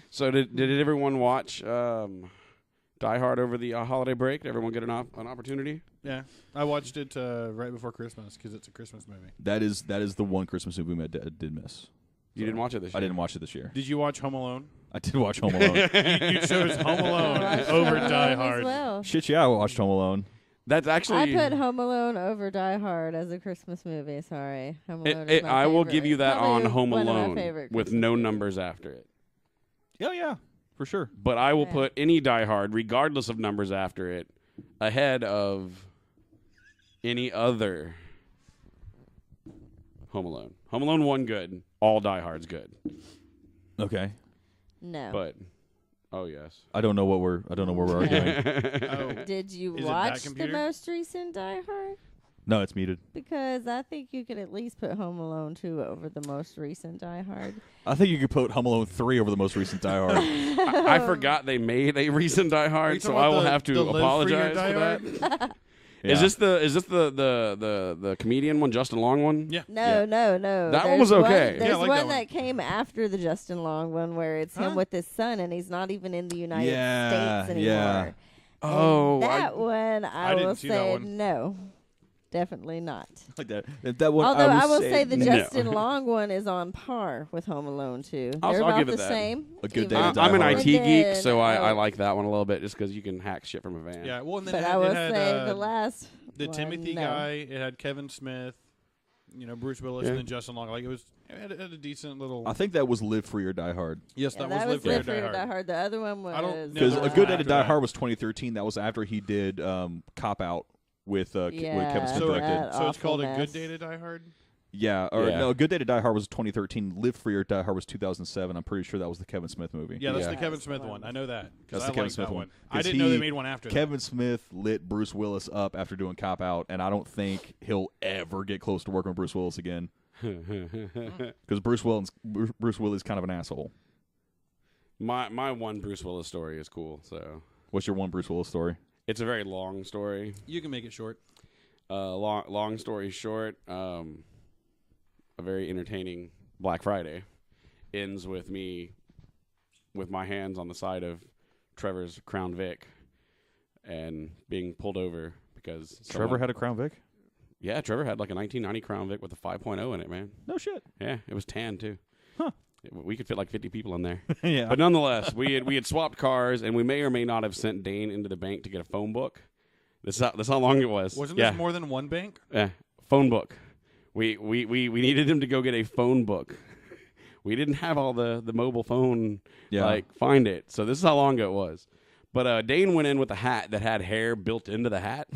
So did everyone watch Die Hard over the holiday break? Did everyone get an opportunity? Yeah. I watched it right before Christmas because it's a Christmas movie. That is the one Christmas movie I did miss. You didn't watch it this year? I didn't watch it this year. Did you watch Home Alone? I did watch Home Alone. You chose Home Alone Watched over Home Die Alone Hard. As well. Shit, yeah, I watched Home Alone. That's actually... I put Home Alone over Die Hard as a Christmas movie. Sorry, Home Alone is my I will favorite. give you that Probably on Home one of my Alone favorite with Christmas no movies. numbers after it. Yeah, for sure. But I will Yeah. put any Die Hard, regardless of numbers after it, ahead of any other Home Alone. Home Alone 1 good. All Die Hard's good. Okay. No. But oh yes. I don't know where we're arguing. Oh. Did you Is it that watch the computer? most recent Die Hard? No, it's muted. Because I think you could at least put Home Alone 2 over the most recent Die Hard. I think you could put Home Alone 3 over the most recent Die Hard. I forgot they made a recent Die Are you Hard, so talking I about will the- have to the Live Free or apologize Die for that. Hard? Is Yeah. this the comedian one, Justin Long one? Yeah. No. That one There's was okay. There's Yeah, I like one that one. that came after the Justin Long one where it's him Huh? with his son and he's not even in the United Yeah, States anymore. yeah. And Oh, that one I didn't will see that say one. no. Definitely not. Like that. That one, Although I will say the no. Justin Long one is on par with Home Alone 2. I'll They're about give it the that. same. A good even day to I, Die I'm an Hard. IT geek, And so I then, like that one a little bit just because you can hack shit from a van. Yeah. Well, and then But it I had, will it had, say the last the one, Timothy no. guy. It had Kevin Smith, Bruce Willis, Yeah. and then Justin Long. Like it had a decent little. I think that was Live Free or Die Hard. Yes, Yeah, that, that was was Live Free or Live Free or Die Hard. The other one was I don't know. Because No, A Good Day to after Die that. Hard was 2013. That was after he did Cop Out with Kevin Yeah, Smith So, directed. that so it's awful called A mess. Good Day to Die Hard. Yeah, or Yeah. no, A Good Day to Die Hard was 2013. Live Free or Die Hard was 2007. I'm pretty sure that was the Kevin Smith movie. Yeah, that's Yeah. the Kevin That's Smith the one. one. I know that. 'Cause That's I the Kevin like Smith that one. I 'Cause didn't know they he- made one after Kevin Smith lit Bruce Willis up after doing Cop Out, and I don't think he'll ever get close to working with Bruce Willis again. Because Bruce Willis is kind of an asshole. My one Bruce Willis story is cool. So What's your one Bruce Willis story? it's a very long story. that. You can make it short. Long story short, a very entertaining Black Friday ends with me with my hands on the side of Trevor's Crown Vic and being pulled over because Trevor had a Crown Vic? Yeah, Trevor had like a 1990 Crown Vic with a 5.0 in it, man. No shit. Yeah, it was tan too. Huh. We could fit like 50 people in there. Yeah. But nonetheless, we had swapped cars, and we may or may not have sent Dane into the bank to get a phone book. That's how long it was. Wasn't yeah. this more than one bank? Yeah, phone book. We needed him to go get a phone book. We didn't have all the mobile phone find it. So this is how long ago it was. But Dane went in with a hat that had hair built into the hat.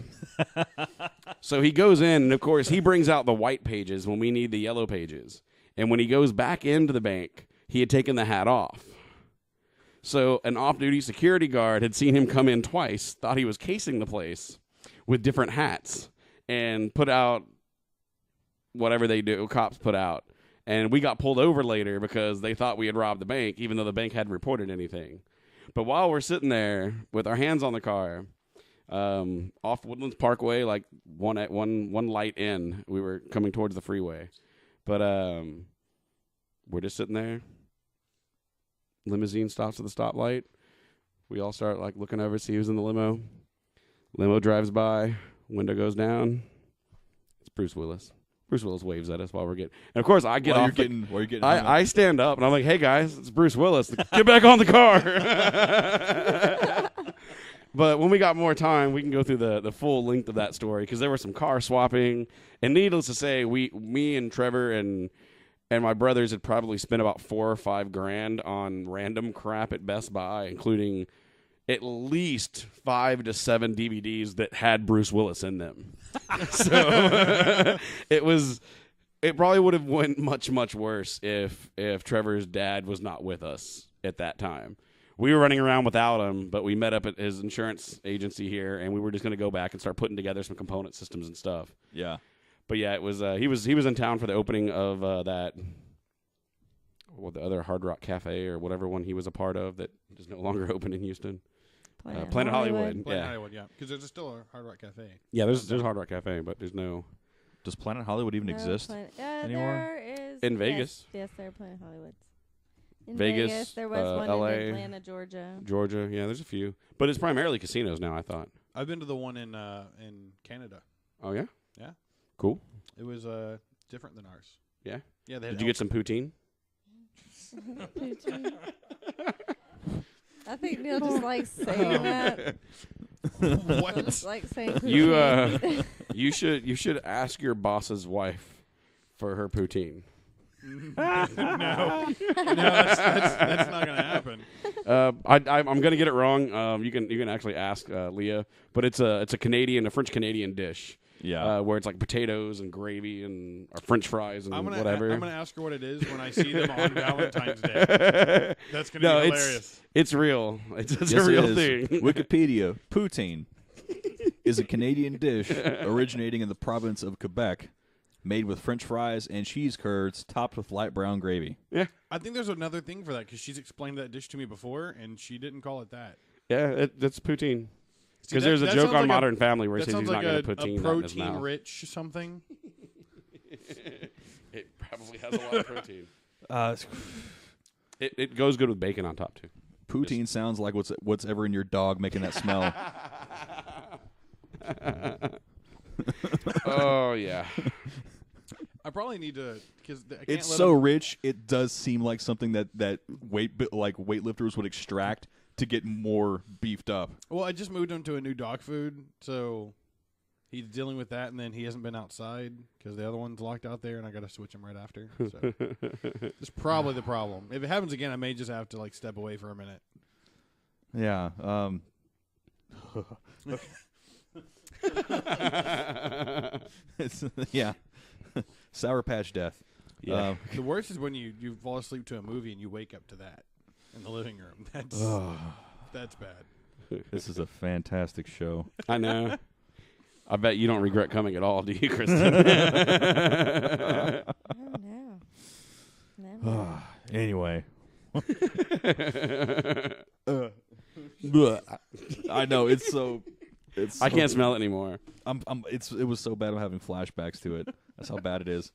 So he goes in, and of course he brings out the white pages when we need the yellow pages. And when he goes back into the bank, he had taken the hat off. So an off-duty security guard had seen him come in twice, thought he was casing the place with different hats, and put out whatever they do, cops put out. And we got pulled over later because they thought we had robbed the bank, even though the bank hadn't reported anything. But while we're sitting there with our hands on the car, off Woodlands Parkway, like one light in, we were coming towards the freeway. But we're just sitting there. Limousine stops at the stoplight. We all start like looking over, see who's in the limo. Limo drives by. Window goes down. It's Bruce Willis. Bruce Willis waves at us while we're getting. And of course, I get off. While you're getting I stand up and I'm like, "Hey guys, it's Bruce Willis. Get back on the car." But when we got more time, we can go through the full length of that story because there was some car swapping, and needless to say, me and Trevor and my brothers had probably spent about $4 or $5 grand on random crap at Best Buy, including at least 5 to 7 DVDs that had Bruce Willis in them. So it probably would have went much, much worse if Trevor's dad was not with us at that time. We were running around without him, but we met up at his insurance agency here, and we were just going to go back and start putting together some component systems and stuff. Yeah. But yeah, it was he was in town for the opening of the other Hard Rock Cafe or whatever one he was a part of that is no longer open in Houston. Planet Hollywood. Planet Hollywood, yeah. Because there's still a Hard Rock Cafe. Yeah, there's Hard Rock Cafe, but there's no. Does Planet Hollywood even exist anymore? There is in Vegas. Yes, there are Planet Hollywoods. In Vegas, there was one LA, in Atlanta, Georgia. Georgia, yeah, there's a few, but it's primarily casinos now. I thought. I've been to the one in Canada. Oh yeah. Yeah. Cool. It was different than ours. Yeah. Yeah. Did you get some poutine? Poutine. I think Neil just likes saying that. What? Neil just likes saying You you should ask your boss's wife for her poutine. no, that's not gonna happen. I'm gonna get it wrong. You can actually ask Leah, but it's a French Canadian dish. Yeah, where it's like potatoes and gravy and or French fries and whatever. I'm gonna ask her what it is when I see them on Valentine's Day. That's gonna be hilarious. It's real. It's yes, a real thing. Wikipedia: poutine is a Canadian dish originating in the province of Quebec, made with French fries and cheese curds topped with light brown gravy. Yeah, I think there's another thing for that because she's explained that dish to me before and she didn't call it that. Yeah, that's poutine. Because there's a joke on Modern Family where he says he's not going to poutine that in his mouth. Protein-rich something. It probably has a lot of protein. It goes good with bacon on top too. Poutine sounds like what's ever in your dog making that smell. Oh yeah. I probably need to because it's so rich. It does seem like something that weightlifters would extract to get more beefed up. Well, I just moved him to a new dog food, so he's dealing with that, and then he hasn't been outside because the other one's locked out there, and I got to switch him right after. So that's probably the problem. If it happens again, I may just have to step away for a minute. Yeah. Yeah. Sour Patch Death. Yeah. The worst is when you fall asleep to a movie and you wake up to that in the living room. That's bad. This is a fantastic show. I know. I bet you don't regret coming at all, do you, Kristen? No. Anyway. I know it's so. I can't smell it anymore. It was so bad. I'm having flashbacks to it. That's how bad it is.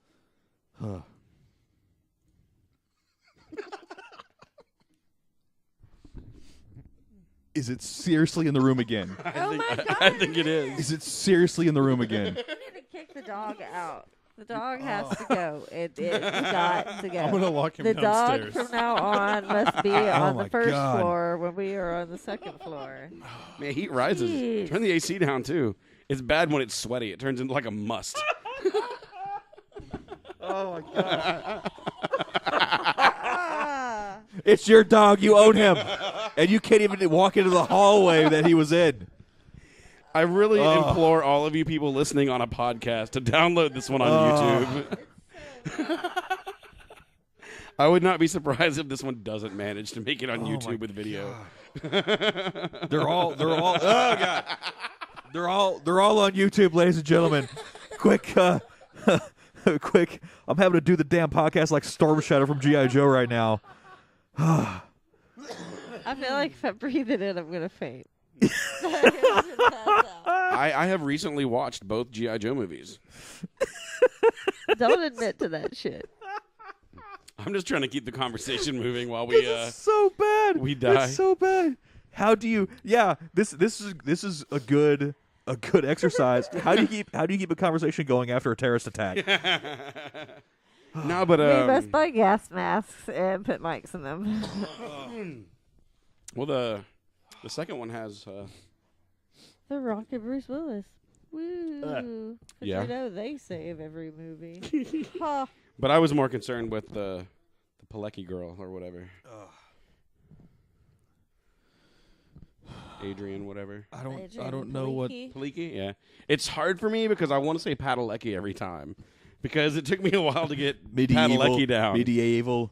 Is it seriously in the room again? I think it is. Is it seriously in the room again? We need to kick the dog out. The dog has to go. It's got to go. I'm gonna lock him the downstairs. The dog from now on must be on the first God. floor when we are on the second floor. Man, heat rises. Jeez. Turn the AC down too. It's bad when it's sweaty. It turns into like a must. Oh my God. It's your dog. You own him. And you can't even walk into the hallway that he was in. I really implore all of you people listening on a podcast to download this one on YouTube. I would not be surprised if this one doesn't manage to make it on YouTube with video. They're all oh God. They're all on YouTube, ladies and gentlemen. Quick, quick. I'm having to do the damn podcast like Storm Shadow from G.I. Joe right now. I feel like if I breathe it in, I'm going to faint. I have recently watched both G.I. Joe movies. Don't admit to that shit. I'm just trying to keep the conversation moving while we so bad. We die. It's so bad. How do you? Yeah, this is a good exercise. How do you keep a conversation going after a terrorist attack? No, but we must buy gas masks and put mics in them. Well, the second one has The Rock and Bruce Willis. Woo! Yeah. You know they save every movie. Ha. But I was more concerned with the Pilecki girl or whatever. Adrian, whatever. I don't know what. Pilecki? Yeah. It's hard for me because I want to say Padalecki every time. Because it took me a while to get Padalecki down. Medieval.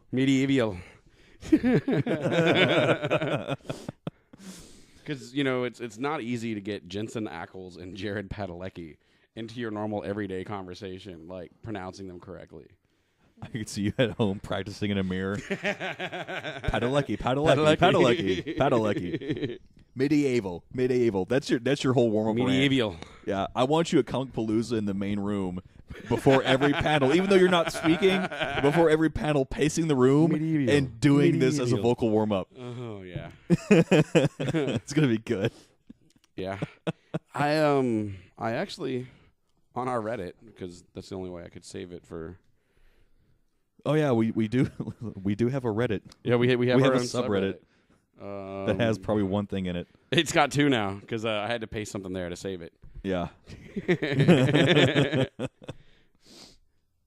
Because, it's not easy to get Jensen Ackles and Jared Padalecki. into your normal everyday conversation, like pronouncing them correctly. I could see you at home practicing in a mirror. Padalecki, Padalecki, Padalecki, Padalecki. Medieval. That's your whole warm up. Medieval. Yeah, I want you at Comic Palooza in the main room before every panel, even though you're not speaking. Before every panel, pacing the room and doing this as a vocal warm up. Oh yeah, it's gonna be good. Yeah, I actually on our Reddit, because that's the only way I could save it for. Oh yeah, we do have a Reddit. Yeah, we have a our own subreddit that has probably one thing in it. It's got 2 now because I had to paste something there to save it. Yeah.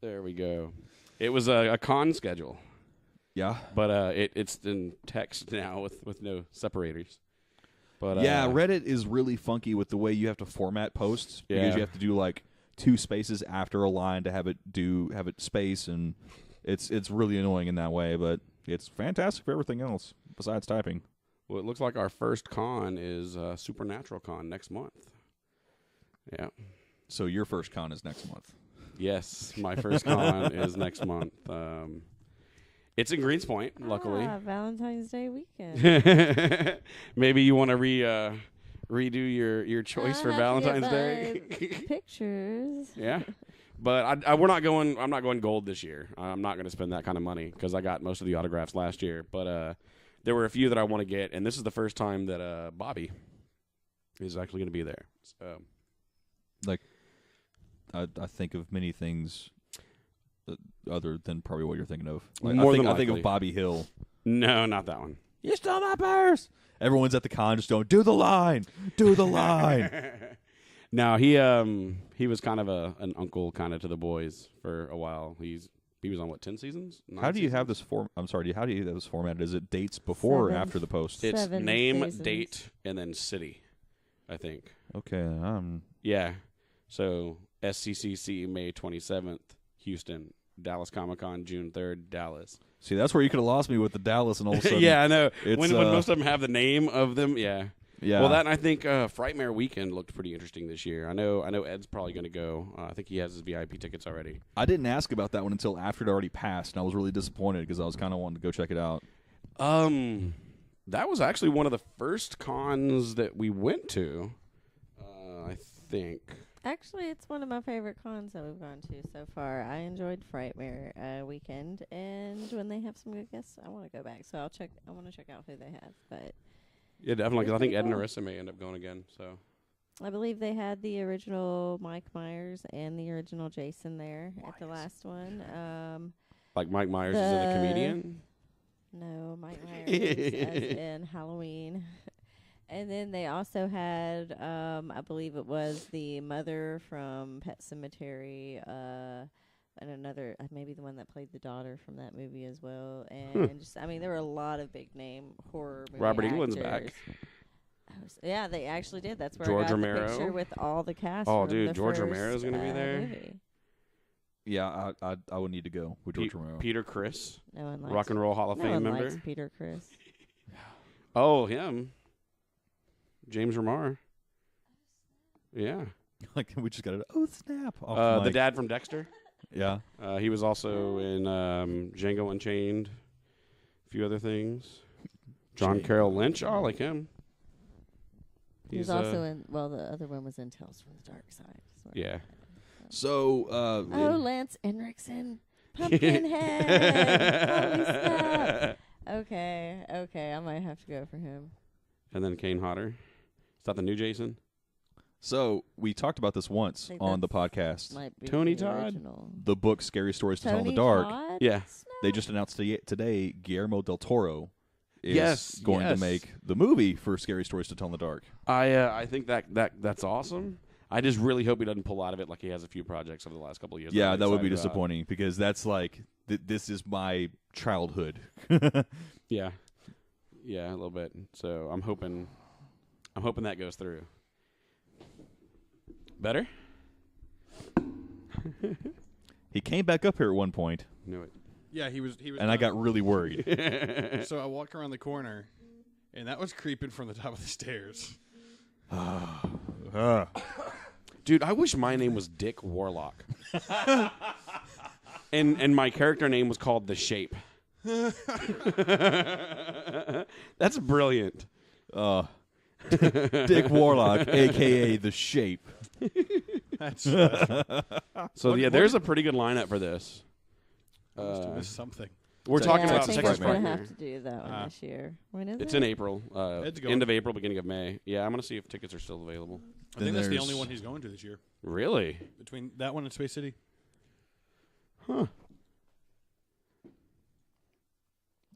There we go. It was a con schedule. Yeah. But it's in text now with no separators. But yeah, Reddit is really funky with the way you have to format posts because you have to do like 2 spaces after a line to have it space, and it's really annoying in that way, but it's fantastic for everything else besides typing. Well, it looks like our first con is Supernatural Con next month. Yeah. So your first con is next month. Yes, my first con is next month. It's in Greenspoint, luckily. Valentine's Day weekend. Maybe you want to redo your choice for Valentine's Day. Pictures. Yeah, but I'm not going gold this year. I'm not going to spend that kind of money because I got most of the autographs last year. But there were a few that I want to get, and this is the first time that Bobby is actually going to be there. So, like, I think of many things other than probably what you're thinking of. Like, I think of Bobby Hill. No, not that one. You stole my purse. Everyone's at the con just going, do the line. Do the line. No, he was kind of an uncle kind of to the boys for a while. He was on 10 seasons? How do you have this how do you have this formatted? Is it dates before or after the post? It's name, date, and then city, I think. Okay. Yeah. So SCCC May 27th, Houston. Dallas Comic-Con June 3rd, Dallas. See, that's where you could have lost me with the Dallas and all of a sudden. Yeah, I know. When most of them have the name of them, yeah. Yeah. Well, that and I think Frightmare Weekend looked pretty interesting this year. I know Ed's probably going to go. I think he has his VIP tickets already. I didn't ask about that one until after it already passed, and I was really disappointed because I was kind of wanting to go check it out. That was actually one of the first cons that we went to, I think. Actually, it's one of my favorite cons that we've gone to so far. I enjoyed Frightmare Weekend, and when they have some good guests, I want to go back. So I want to check out who they have. But yeah, definitely. 'Cause I think Ed and cool. Arissa may end up going again. So I believe they had the original Mike Myers and the original Jason there at the last one. like Mike Myers is a comedian. No, Mike Myers is as in Halloween. And then they also had, I believe it was the mother from Pet Sematary, and another, maybe the one that played the daughter from that movie as well. And just, I mean, there were a lot of big name horror movie Robert actors. Englund's back. Yeah, they actually did. That's where George I got Romero. the picture with all the cast. Oh, from dude, the George first, Romero's gonna be there? Movie. Yeah, I would need to go with George Romero. Peter Criss, No one likes Rock and Roll Hall of no Fame one member. likes Peter Criss. Oh, him. James Remar. Yeah. Like we just got it. Oh snap! The dad from Dexter. Yeah. He was also in Django Unchained. A few other things. John Carroll Lynch. Oh, I like him. He's also in. Well, the other one was in Tales from the Dark Side. Yeah. So. Lance Henriksen, Pumpkinhead. Holy snap! Okay, I might have to go for him. And then Kane Hodder. Is that the new Jason? So we talked about this once on the podcast. Might be Tony the Todd? original. The book "Scary Stories to Tell in the Tony Dark." Todd? Yeah. They just announced today Guillermo del Toro is Yes, going to yes. make the movie for "Scary Stories to Tell in the Dark." I think that's awesome. I just really hope he doesn't pull out of it like he has a few projects over the last couple of years. Yeah, that would be excited about. disappointing because that's like this is my childhood. Yeah, a little bit. So I'm hoping that goes through. Better? He came back up here at one point, Knew it. Yeah, he was. and I got really worried. So I walked around the corner, and that was creeping from the top of the stairs. Dude, I wish my name was Dick Warlock. and my character name was called The Shape. That's brilliant. Dick Warlock, a.k.a. The Shape. That's So, there's a pretty good lineup for this. missed something. We're talking about I think Texas we're gonna Frightmare. have to do that one this year. When is it? It's in April. Ed's going. End of April, beginning of May. Yeah, I'm going to see if tickets are still available. I think that's the only one he's going to this year. Really? Between that one and Space City. Huh.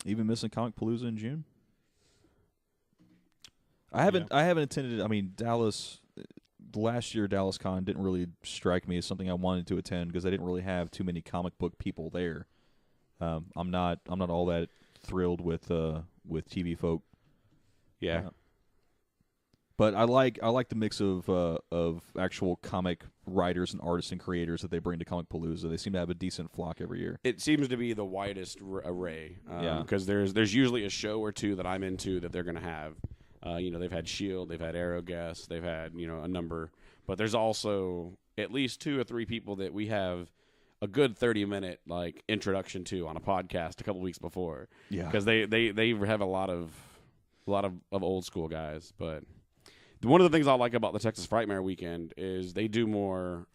Even missing Comic Palooza in June? I haven't attended. I mean, Dallas. Last year, Dallas Con didn't really strike me as something I wanted to attend because I didn't really have too many comic book people there. I'm not all that thrilled with TV folk. Yeah. But I like the mix of actual comic writers and artists and creators that they bring to Comic Palooza. They seem to have a decent flock every year. It seems to be the widest array. Yeah. Because there's usually a show or two that I'm into that they're going to have. They've had S.H.I.E.L.D., they've had Arrow guests, they've had, a number. But there's also at least 2 or 3 people that we have a good 30-minute introduction to on a podcast a couple weeks before. Yeah. Because they have a lot of old school guys. But one of the things I like about the Texas Frightmare weekend is they do more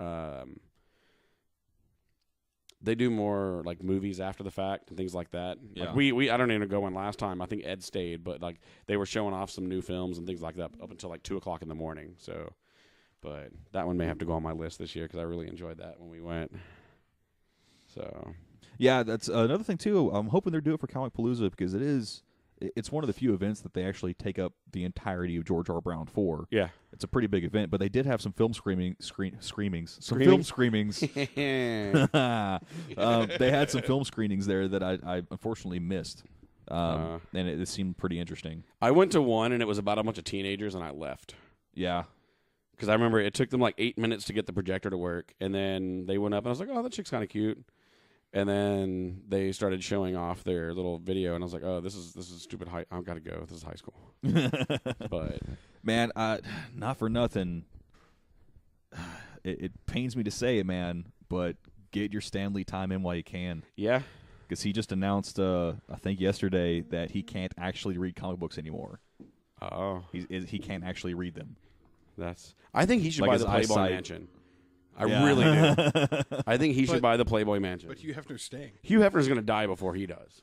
movies after the fact and things like that. Yeah. We I don't even go in last time. I think Ed stayed, but they were showing off some new films and things like that up until 2:00 in the morning. So, but that one may have to go on my list this year because I really enjoyed that when we went. So, yeah, that's another thing too. I'm hoping they're doing it for Comic Palooza because it's one of the few events that they actually take up the entirety of George R. Brown for. yeah. It's a pretty big event, but they did have some film screenings. They had some film screenings there that I unfortunately missed, and it seemed pretty interesting. I went to one and it was about a bunch of teenagers and I left. Yeah. Because I remember it took them 8 minutes to get the projector to work, and then they went up and I was like, oh, that chick's kind of cute. And then they started showing off their little video, and I was like, "Oh, this is stupid. I've got to go. This is high school." But man, not for nothing. It pains me to say it, man, but get your Stan Lee time in while you can. Yeah, because he just announced, I think yesterday, that he can't actually read comic books anymore. Oh, he can't actually read them. I think he should buy the Playboy Mansion. I really do. I think he should buy the Playboy Mansion. But Hugh Hefner's staying. Hugh Hefner's going to die before he does.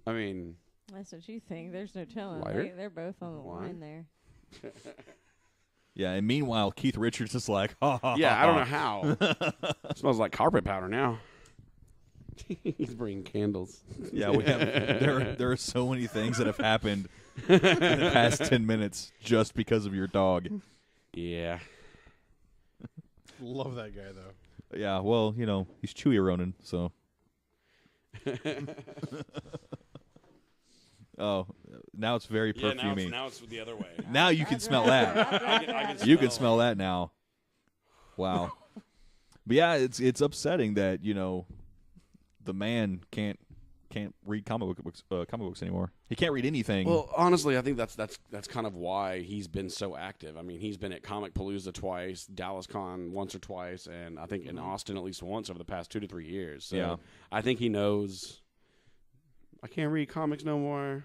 I mean... That's what you think. There's no telling. They're both on the line there. Yeah, and meanwhile, Keith Richards is like, ha, ha, yeah, ha, I don't know how. It smells like carpet powder now. He's bringing candles. Yeah, we have. There are so many things that have happened in the past 10 minutes just because of your dog. Yeah. Love that guy, though. Yeah, well, he's Chewy Ronan, so. Oh, now it's very perfumey. Yeah, now it's the other way. Now you can smell that. I can You can smell that now. Wow. But yeah, it's upsetting that, the man can't read comic books anymore. He can't read anything. Well, honestly, I think that's kind of why he's been so active. I mean, he's been at Comic Palooza twice, Dallas Con once or twice, and I think in Austin at least once over the past 2 to 3 years. So yeah. I think he knows I can't read comics no more.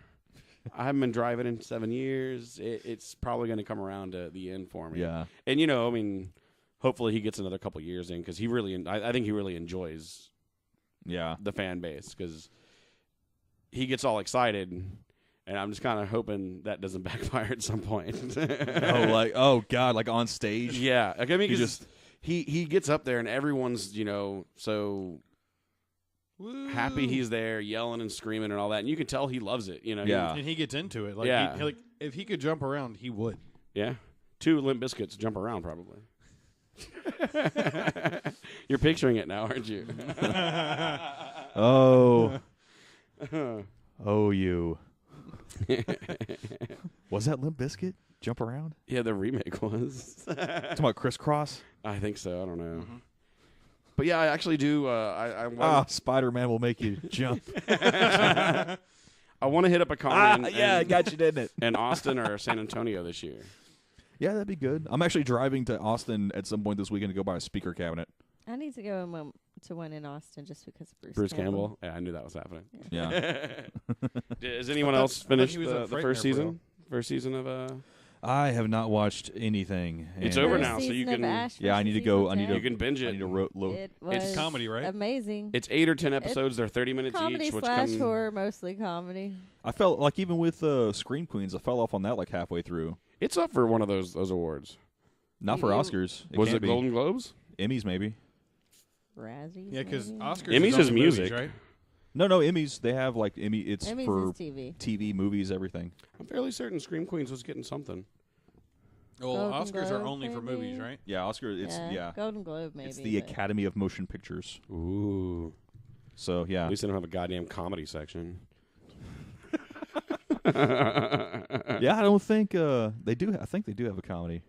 I haven't been driving in 7 years. It's probably going to come around to the end for me. Yeah. And hopefully he gets another couple years in because I think he really enjoys the fan base because he gets all excited, and I'm just kind of hoping that doesn't backfire at some point. oh God, like on stage? Yeah. I mean, he gets up there, and everyone's, so happy he's there, yelling and screaming and all that, and you can tell he loves it, Yeah. And he gets into it. If he could jump around, he would. Yeah. 2 Limp Bizkits jump around, probably. You're picturing it now, aren't you? Oh. Oh, you. Was that Limp Bizkit? Jump around? Yeah, the remake was. Talking about Crisscross? I think so. I don't know. Mm-hmm. But yeah, I actually do. Spider-Man will make you jump. I want to hit up a con. Yeah, I got you, didn't it? In Austin or San Antonio this year. Yeah, that'd be good. I'm actually driving to Austin at some point this weekend to go buy a speaker cabinet. I need to go to one in Austin just because of Bruce Campbell. Yeah, I knew that was happening. Yeah. Has anyone else finished he was the up front first there for season? First season of I have not watched anything. It's and- over First now, so you season of can. Ash Yeah, I versus need to go- I need Evil to- You can binge I it. need to Dead. It was It's comedy, right? amazing. It's 8 or 10 episodes. They're 30 minutes Comedy each. Which slash come, horror, mostly comedy. I felt like even with Scream Queens, I fell off on that like halfway through. It's up for one of those awards. Not for You- Oscars. Was can't it be. Golden Globes? Emmys maybe. Razzies. Yeah, because maybe? Oscars Emmys is only is movies, music. right? No, Emmys. They have like Emmy. It's Emmys for is TV. TV, movies, everything. I'm fairly certain Scream Queens was getting something. Well, Golden Oscars are Globe, only for maybe? movies, right? Yeah, Oscar. It's Golden Globe, maybe. It's the but- Academy of Motion Pictures. Ooh. So yeah. At least they don't have a goddamn comedy section. Yeah, I don't think they do. I think they do have a comedy.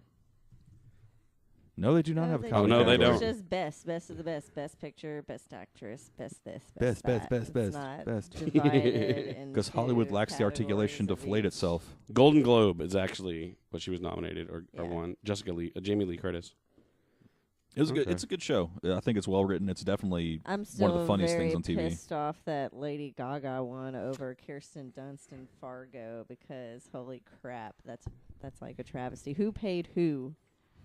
No, they do not have a they comedy. Oh, no, they category. don't. It's just best of the best picture, best actress, best this, Best, that. best, It's best, not best. divided Because into Hollywood lacks the articulation to categories of fillet each. itself. Golden Globe is actually what she was nominated or Yeah. won. Jamie Lee Curtis. It was good. Okay. It's a good show. I think it's well written. It's definitely I'm still one of the funniest very things on TV. pissed off that Lady Gaga won over Kirsten Dunst in Fargo because holy crap, that's like a travesty. Who paid who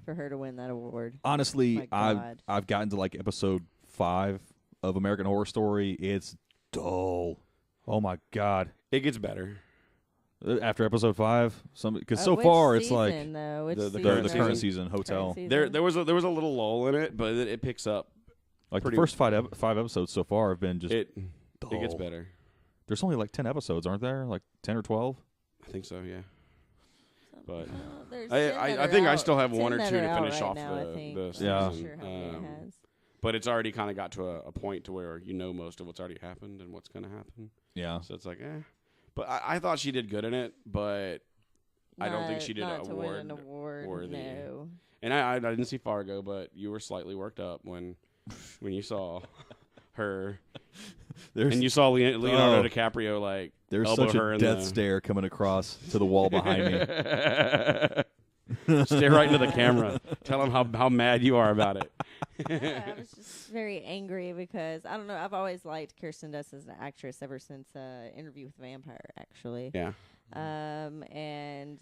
for her to win that award? Honestly, My I've God. I've gotten to like episode 5 of American Horror Story. It's dull. Oh my god. It gets better. After episode 5, because so Which far it's season, like though? Which the the current current season. season Hotel. There was a little lull in it, but it picks up. Like pretty- the first 5 episodes so far have been just It dull. gets better. There's only like 10 episodes, aren't there? Like 10 or 12. I think so. Yeah. But there's I 10 that are think I out- still have 10 one or that two are to out finish right off now, I think. the I'm season. not sure how many it has. But it's already kind of got to a point to where you know most of what's already happened and what's going to happen. Yeah. So it's like, But I thought she did good in it, but I don't think she did not an to win award an award. worthy. No. And I didn't see Fargo, but you were slightly worked up when you saw her. There's And you saw Leonardo Oh. DiCaprio like there's elbow such her a in death the- stare coming across to the wall behind me. Stare right into the camera. Tell him how mad you are about it. I was just very angry because I don't know. I've always liked Kirsten Dunst as an actress ever since Interview with the Vampire, actually. Yeah. And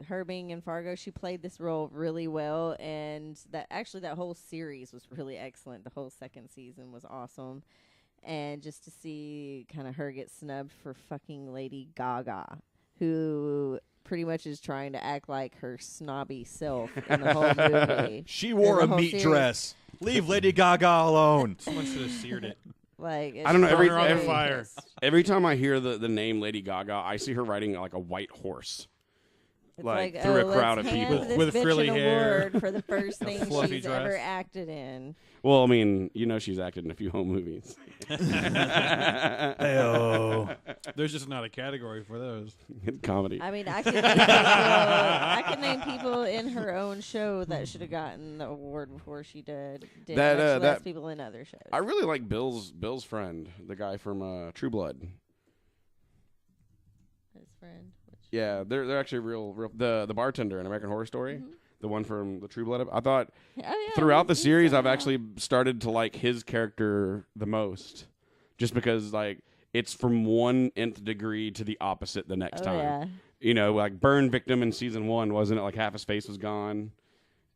her being in Fargo, she played this role really well, and that whole series was really excellent. The whole second season was awesome, and just to see kind of her get snubbed for fucking Lady Gaga, who pretty much is trying to act like her snobby self in the whole movie. She wore In a the whole meat series. dress. Leave Lady Gaga alone. Someone should have seared it. Like I don't know, it's every- very on every- fire. pissed. Every time I hear the name Lady Gaga, I see her riding like a white horse. It's like, through a crowd of let's hand people. this With bitch frilly an hair. award for the first thing fluffy she's ever dress. acted in. Well, I mean, she's acted in a few home movies. Hey-oh. There's just not a category for those. Comedy. I mean, I could name people in her own show that should have gotten the award before she did. That, much less that- people in other shows. I really like Bill's friend, the guy from True Blood. His friend. Yeah, they're actually real. The bartender in American Horror Story, Mm-hmm. the one from the True Blood. I thought Oh, yeah, throughout the he's series, in I've that. actually started to like his character the most, just because like it's from one nth degree to the opposite the next Oh, time. yeah. You know, like burn victim in season 1, wasn't it? Like half his face was gone,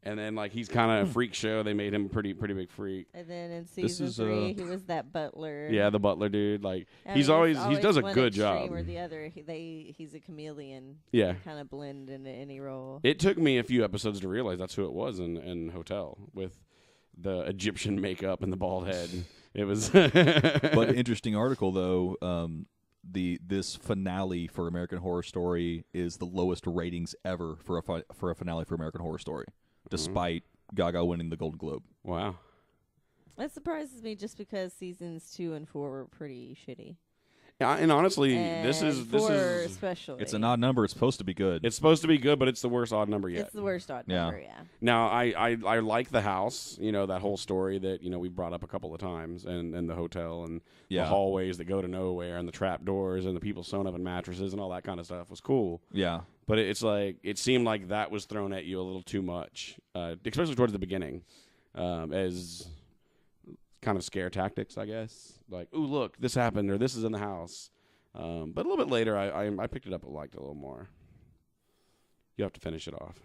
and then like he's kind of a freak show. They made him a pretty big freak. And then in This season is, 3, he was that butler. Yeah, the butler dude. Like I he's mean, always it's he does a one good extreme job. Or the other. He's a chameleon. Yeah. Kind of blend into any role. It took me a few episodes to realize that's who it was in Hotel with the Egyptian makeup and the bald head. It was. But interesting article though. This finale for American Horror Story is the lowest ratings ever for a finale for American Horror Story, despite Gaga winning the Golden Globe. Wow. That surprises me just because seasons 2 and 4 were pretty shitty. And honestly, And this is especially. It's an odd number. It's supposed to be good. it's supposed to be good, but it's the worst odd number yet. It's the worst odd Yeah. number, yeah. Now, I like the house, that whole story that, we brought up a couple of times, and the hotel, and the hallways that go to nowhere, and the trap doors, and the people sewn up in mattresses, and all that kind of stuff was cool. Yeah. But it's like, it seemed like that was thrown at you a little too much, especially towards the beginning, as kind of scare tactics, I guess. Like, ooh, look, this happened, or this is in the house. But a little bit later, I picked it up and liked it a little more. You have to finish it off.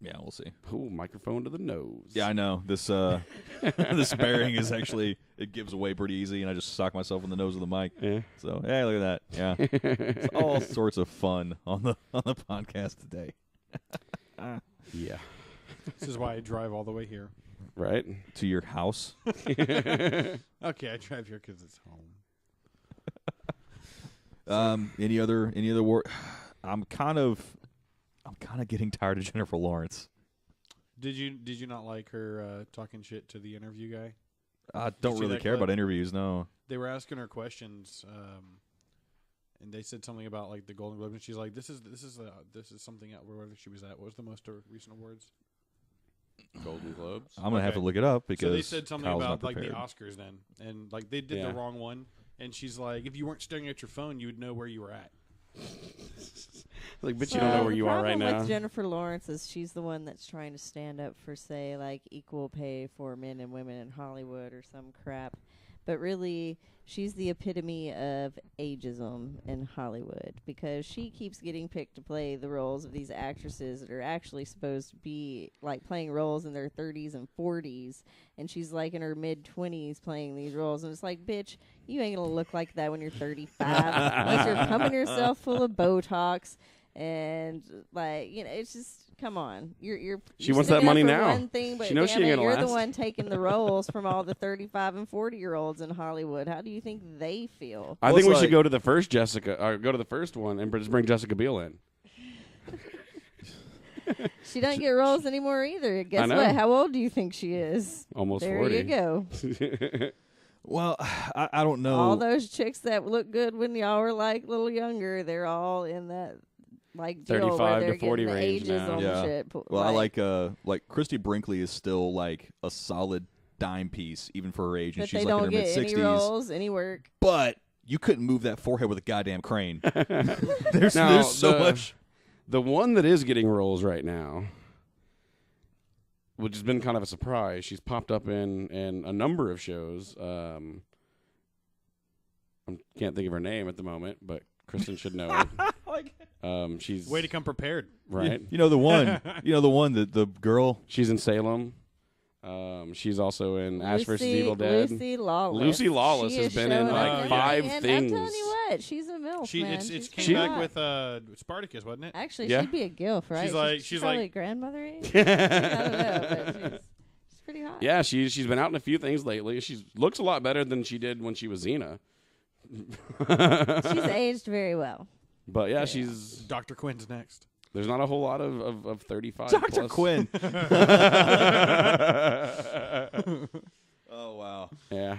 Yeah, we'll see. Ooh, microphone to the nose. Yeah, I know. This this bearing is actually, it gives away pretty easy, and I just sock myself in the nose of the mic. Yeah. So, hey, look at that. Yeah. It's all sorts of fun on the podcast today. Yeah. This is why I drive all the way here. Right? To your house. Okay, I drive here because it's home. Any other war? I'm kind of getting tired of Jennifer Lawrence. Did you not like her talking shit to the interview guy? I don't really care about interviews. No. They were asking her questions, and they said something about like the Golden Globes, and she's like, "This is something out wherever she was at." What was the most recent awards? Golden Globes. I'm gonna have to look it up because so they said something Kyle's about not like the prepared. Oscars then, and like they did the wrong one, and she's like, "If you weren't staring at your phone, you would know where you were at." Like, but you don't know where you are right The now. problem with Jennifer Lawrence is she's the one that's trying to stand up for, say, like equal pay for men and women in Hollywood or some crap. But really, she's the epitome of ageism in Hollywood because she keeps getting picked to play the roles of these actresses that are actually supposed to be like playing roles in their 30s and 40s. And she's like in her mid-20s playing these roles. And it's like, bitch, you ain't going to look like that when you're 35 unless you're pumping yourself full of Botox. And like, it's just, come on. You're She wants sticking that money up for now. one thing, but She knows she damn ain't it, gonna you're the last. one taking the roles from all the 35 and 40-year-olds in Hollywood. How do you think they feel? I think we should go to the first go to the first one and just bring Jessica Biel in. She doesn't get roles anymore either. Guess know. what? How old do you think she is? Almost there 40. you go. Well, I don't know. All those chicks that look good when y'all were like a little younger, they're all in that like deal 35 where they're to 40 getting the range ages now. on Yeah. shit. Well, I like Christy Brinkley is still like a solid dime piece even for her age, and but she's they like don't in her get mid any 60s. roles, any work. But you couldn't move that forehead with a goddamn crane. there's Now, so much. The one that is getting roles right now, which has been kind of a surprise, she's popped up in a number of shows. I can't think of her name at the moment, but Kristen should know it. She's Way to come prepared. right. You know the one. The girl. She's in Salem. She's also in Ash vs. Evil Dead. Lucy Lawless. Lucy Lawless She has is been in showing like up 5 and things. I'm telling you what, she's a MILF, man. It's She's came pretty back hot. with Spartacus, wasn't it? Actually, Yeah. she'd be a gilf, right? She's probably like- grandmother age. I don't know, but she's pretty hot. Yeah, she's been out in a few things lately. She looks a lot better than she did when she was Xena. She's aged very well. But yeah, she's Dr. Quinn's next. there's not a whole lot of 35 Dr. plus. Quinn. Oh wow. Yeah.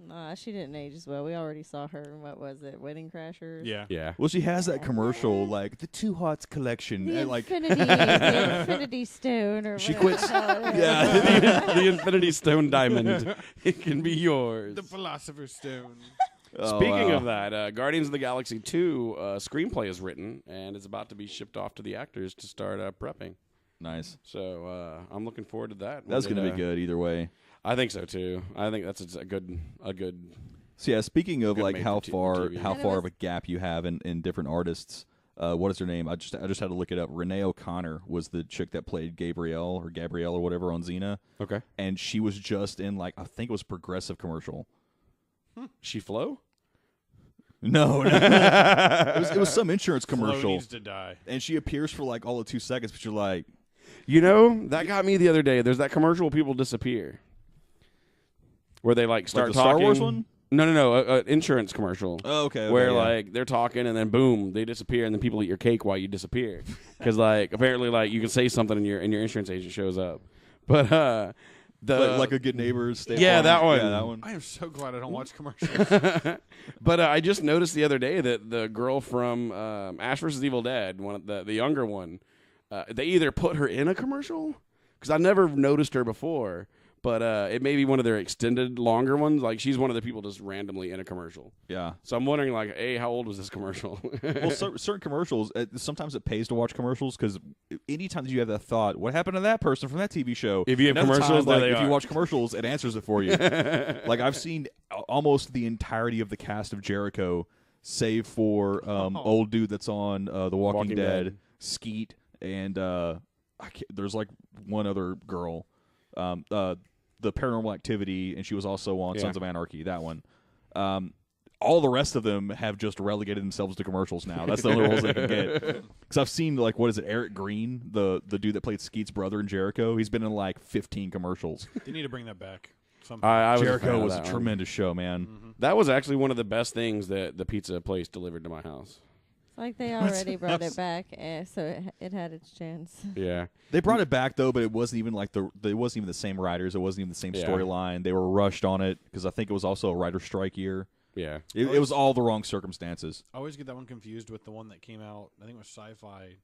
Nah, she didn't age as well. We already saw her in, what was it, Wedding Crashers? Yeah. Yeah. Well, she has that commercial like the Two Hots collection, The and like the Infinity Stone or She whatever quits- the hell it is. yeah. The Infinity Stone Diamond. It can be yours. The Philosopher's Stone. Oh, Speaking wow. of that, Guardians of the Galaxy 2 screenplay is written and is about to be shipped off to the actors to start prepping. Nice. So I'm looking forward to that. That's going to be good either way. I think so too. I think that's a good. So yeah, speaking of Good like made how for far TV. how And it far was- of a gap you have in different artists. What is her name? I just had to look it up. Renee O'Connor was the chick that played Gabrielle or whatever on Xena, Okay. and she was just in like I think it was Progressive commercial. She Flo? No, it was some insurance Flo commercial, needs to die. and she appears for like all of 2 seconds, but you're like, You know, that got me the other day. There's that commercial where people disappear. Where they like start like the talking. Star Wars one. No, insurance commercial. Oh, okay. Where yeah. like they're talking and then boom, they disappear and then people eat your cake while you disappear. Because like apparently like you can say something and your insurance agent shows up. But like a good neighbor. State Yeah, Farm. that one. Yeah, that one. I am so glad I don't watch commercials. But I just noticed the other day that the girl from Ash vs. Evil Dead, one of the younger one, they either put her in a commercial, because I never noticed her before, but it may be one of their extended, longer ones. Like, she's one of the people just randomly in a commercial. Yeah. So I'm wondering, like, hey, how old was this commercial? Well, certain commercials, sometimes it pays to watch commercials, because anytime you have that thought, what happened to that person from that TV show? If you have Another commercials, time, there they if you are. watch commercials, it answers it for you. Like, I've seen almost the entirety of the cast of Jericho, save for old dude that's on The Walking Dead, Skeet, and there's like one other girl. The Paranormal Activity, and she was also on Sons of Anarchy, that one. All the rest of them have just relegated themselves to commercials now. That's the only roles they can get. Because I've seen, like, what is it, Eric Green, the dude that played Skeet's brother in Jericho. He's been in, like, 15 commercials. They need to bring that back. Somehow. Jericho was a that one. tremendous show, man. Mm-hmm. That was actually one of the best things that the pizza place delivered to my house. It's like they already brought it back, so it had its chance. Yeah. They brought it back, though, but it wasn't even like it wasn't even the same writers. It wasn't even the same storyline. They were rushed on it, because I think it was also a writer's strike year. Yeah. It was all the wrong circumstances. I always get that one confused with the one that came out, I think it was Sci-Fi,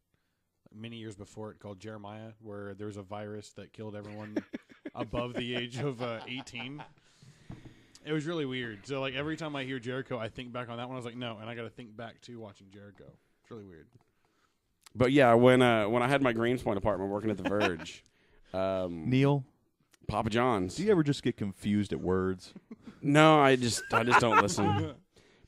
many years before it, called Jeremiah, where there was a virus that killed everyone above the age of 18. It was really weird. So, like, every time I hear Jericho, I think back on that one. I was like, no, and I got to think back to watching Jericho. It's really weird. But yeah, when I had my Greenspoint apartment working at the Verge, Neil, Papa John's. do you ever just get confused at words? No, I just don't listen.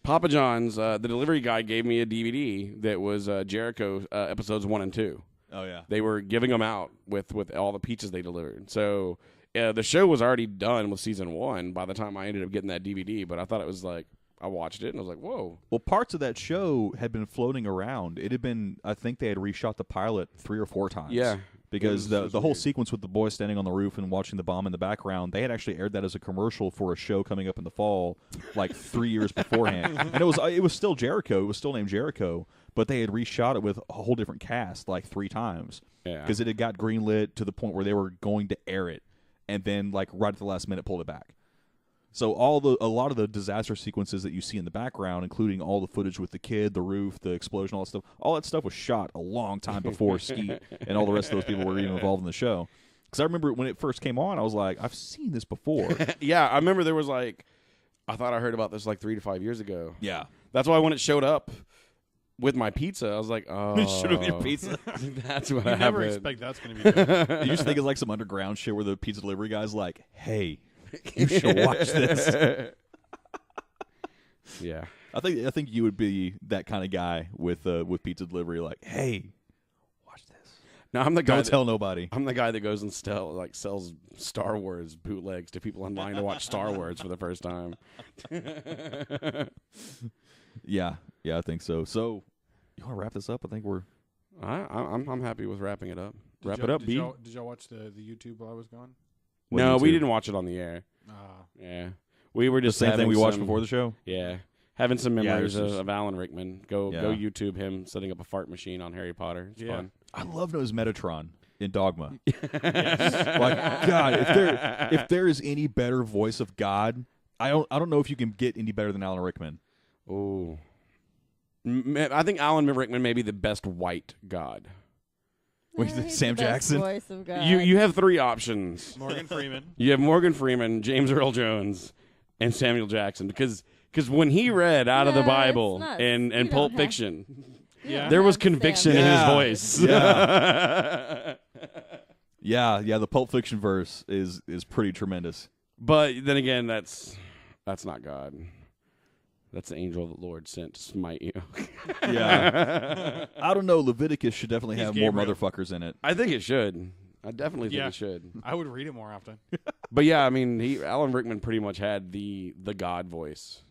Papa John's, the delivery guy gave me a DVD that was Jericho episodes 1 and 2. Oh, yeah. They were giving them out with all the pizzas they delivered. So the show was already done with season 1 by the time I ended up getting that DVD. But I thought it was like, I watched it and I was like, whoa. Well, parts of that show had been floating around. It had been, I think they had reshot the pilot 3 or 4 times. Yeah. Because the whole weird. sequence with the boy standing on the roof and watching the bomb in the background, they had actually aired that as a commercial for a show coming up in the fall, like 3 years beforehand. And it was still Jericho. It was still named Jericho, but they had reshot it with a whole different cast like 3 times. Yeah. Because it had got greenlit to the point where they were going to air it, and then like right at the last minute pulled it back. So a lot of the disaster sequences that you see in the background, including all the footage with the kid, the roof, the explosion, all that stuff was shot a long time before Skeet and all the rest of those people were even involved in the show. Because I remember when it first came on, I was like, I've seen this before. Yeah, I remember there was like, I thought I heard about this like 3 to 5 years ago. Yeah. That's why when it showed up with my pizza, I was like, oh. It should have been pizza. That's what You happened. never expect that's going to be good. You just think it's like some underground shit where the pizza delivery guy's like, hey, you should watch this. Yeah. I think you would be that kind of guy with pizza delivery, like, hey, watch this. No, I'm the guy. Don't tell nobody. I'm the guy that goes and sells Star Wars bootlegs to people online to watch Star Wars for the first time. Yeah, I think so. So, you want to wrap this up? I think we're. I'm happy with wrapping it up. Wrap Did it up, y'all- B. Did y'all watch the YouTube while I was gone? No, What we YouTube? didn't watch it on the air. Ah. Yeah, we were The just same thing having we watched some- before the show. Yeah, having some Yeah, memories this is- of Alan Rickman. Go Yeah. YouTube him setting up a fart machine on Harry Potter. It's Yeah. fun. I love those Metatron in Dogma. Like, God, if there is any better voice of God, I don't know if you can get any better than Alan Rickman. Oh, I think Alan Rickman may be the best white God. Wait, He's the Sam best Jackson? voice of God. You have 3 options. Morgan Freeman. You have Morgan Freeman, James Earl Jones, and Samuel Jackson. Because when he read out of the No, Bible it's not. and You Pulp don't have- Fiction, You don't there was have to say conviction I'm in his Yeah. voice. Yeah. The Pulp Fiction verse is pretty tremendous. But then again, that's not God. That's the angel the Lord sent to smite you. Yeah. I don't know. Leviticus should definitely He's have Gabriel. more motherfuckers in it. I think it should. I definitely think Yeah. it should. I would read it more often. But yeah, I mean, Alan Rickman pretty much had the God voice.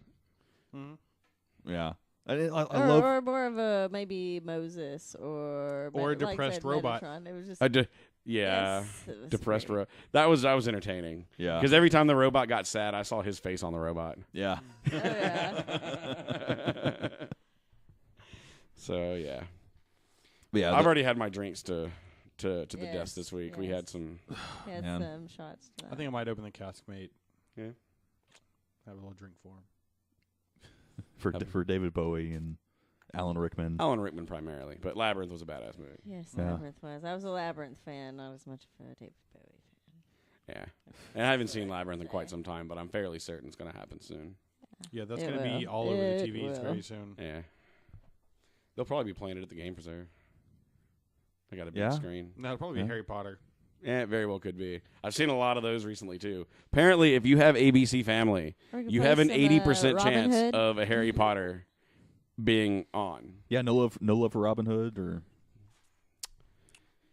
Yeah. I or, love. or more of a maybe Moses or a like depressed said, robot. Metatron. It was just Yeah, yes, it was depressed great. I was entertaining. Yeah. Because every time the robot got sad, I saw his face on the robot. Yeah. Oh, yeah. So yeah, But yeah. I've already had my drinks to to the desk this week. We had some. Had Man. some shots tonight. I think I might open the cask, mate. Yeah. Have a little drink for him. for David Bowie and Alan Rickman. Alan Rickman primarily, but Labyrinth was a badass movie. Yes, Yeah. Labyrinth was. I was a Labyrinth fan. Not as much of a David Bowie fan. Yeah, and I haven't seen Labyrinth in quite some time, but I'm fairly certain it's going to happen soon. Yeah, that's It going to be will. all over the It TVs will. very soon. Yeah, they'll probably be playing it at the Game Preserve. They got a big Yeah? screen. No, it'll probably be Yeah. Harry Potter. Yeah, it very well could be. I've seen a lot of those recently too. Apparently, if you have ABC Family, Or we could you play have an some, 80% Robin chance Hood. of a Harry Potter being on. Yeah, no love for Robin Hood, or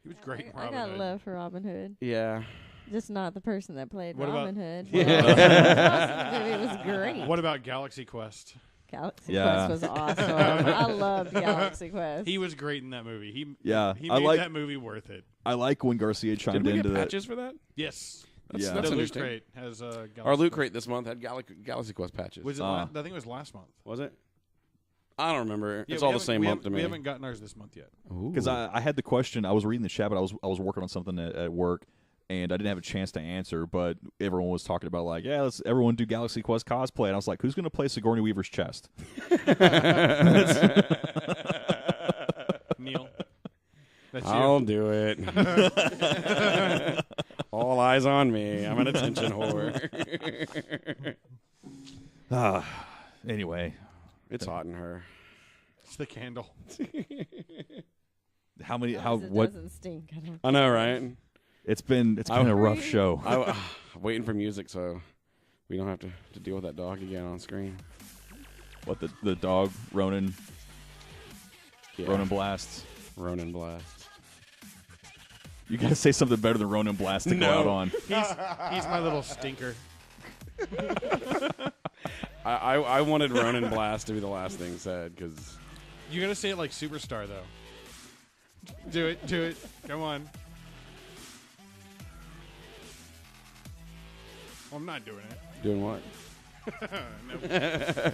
He was great in I Robin got Hood. love for Robin Hood. Yeah. Just not the person that played What about- Robin Hood. Yeah. The movie was great. What about Galaxy Quest? Galaxy Yeah. Quest was awesome. I loved Galaxy Quest. He was great in that movie. He Yeah, he I made like- that movie worth it. I like when Garcia Did chimed we into get that. patches for that? Yes. That's, Yeah. that's the Loot interesting. Crate has Galaxy Our Loot Quest. Crate this month had Galaxy Quest patches. Was it? I think it was last month. Was it? I don't remember. Yeah, It's we all the haven't- same we month to haven't- me. We haven't gotten ours this month yet. Because I had the question. I was reading the chat, but I was working on something at work, and I didn't have a chance to answer. But everyone was talking about like, yeah, let's everyone do Galaxy Quest cosplay, and I was like, who's going to play Sigourney Weaver's chest? Neil. That's I'll you. do it. All eyes on me. I'm an attention whore. Anyway, It's hot in her. It's the candle. how many? As How long as it what? doesn't stink. I don't I know, right? It's been I- a rough show. I'm waiting for music so we don't have to deal with that dog again on screen. What the dog Ronan Yeah. Ronan blasts? Ronan Blast. You got to say something better than Ronan Blast to go No. out on. He's my little stinker. I wanted Ronan Blast to be the last thing said because You gotta say it like Superstar though. Do it. Do it. Come on. I'm not doing it. doing what? No.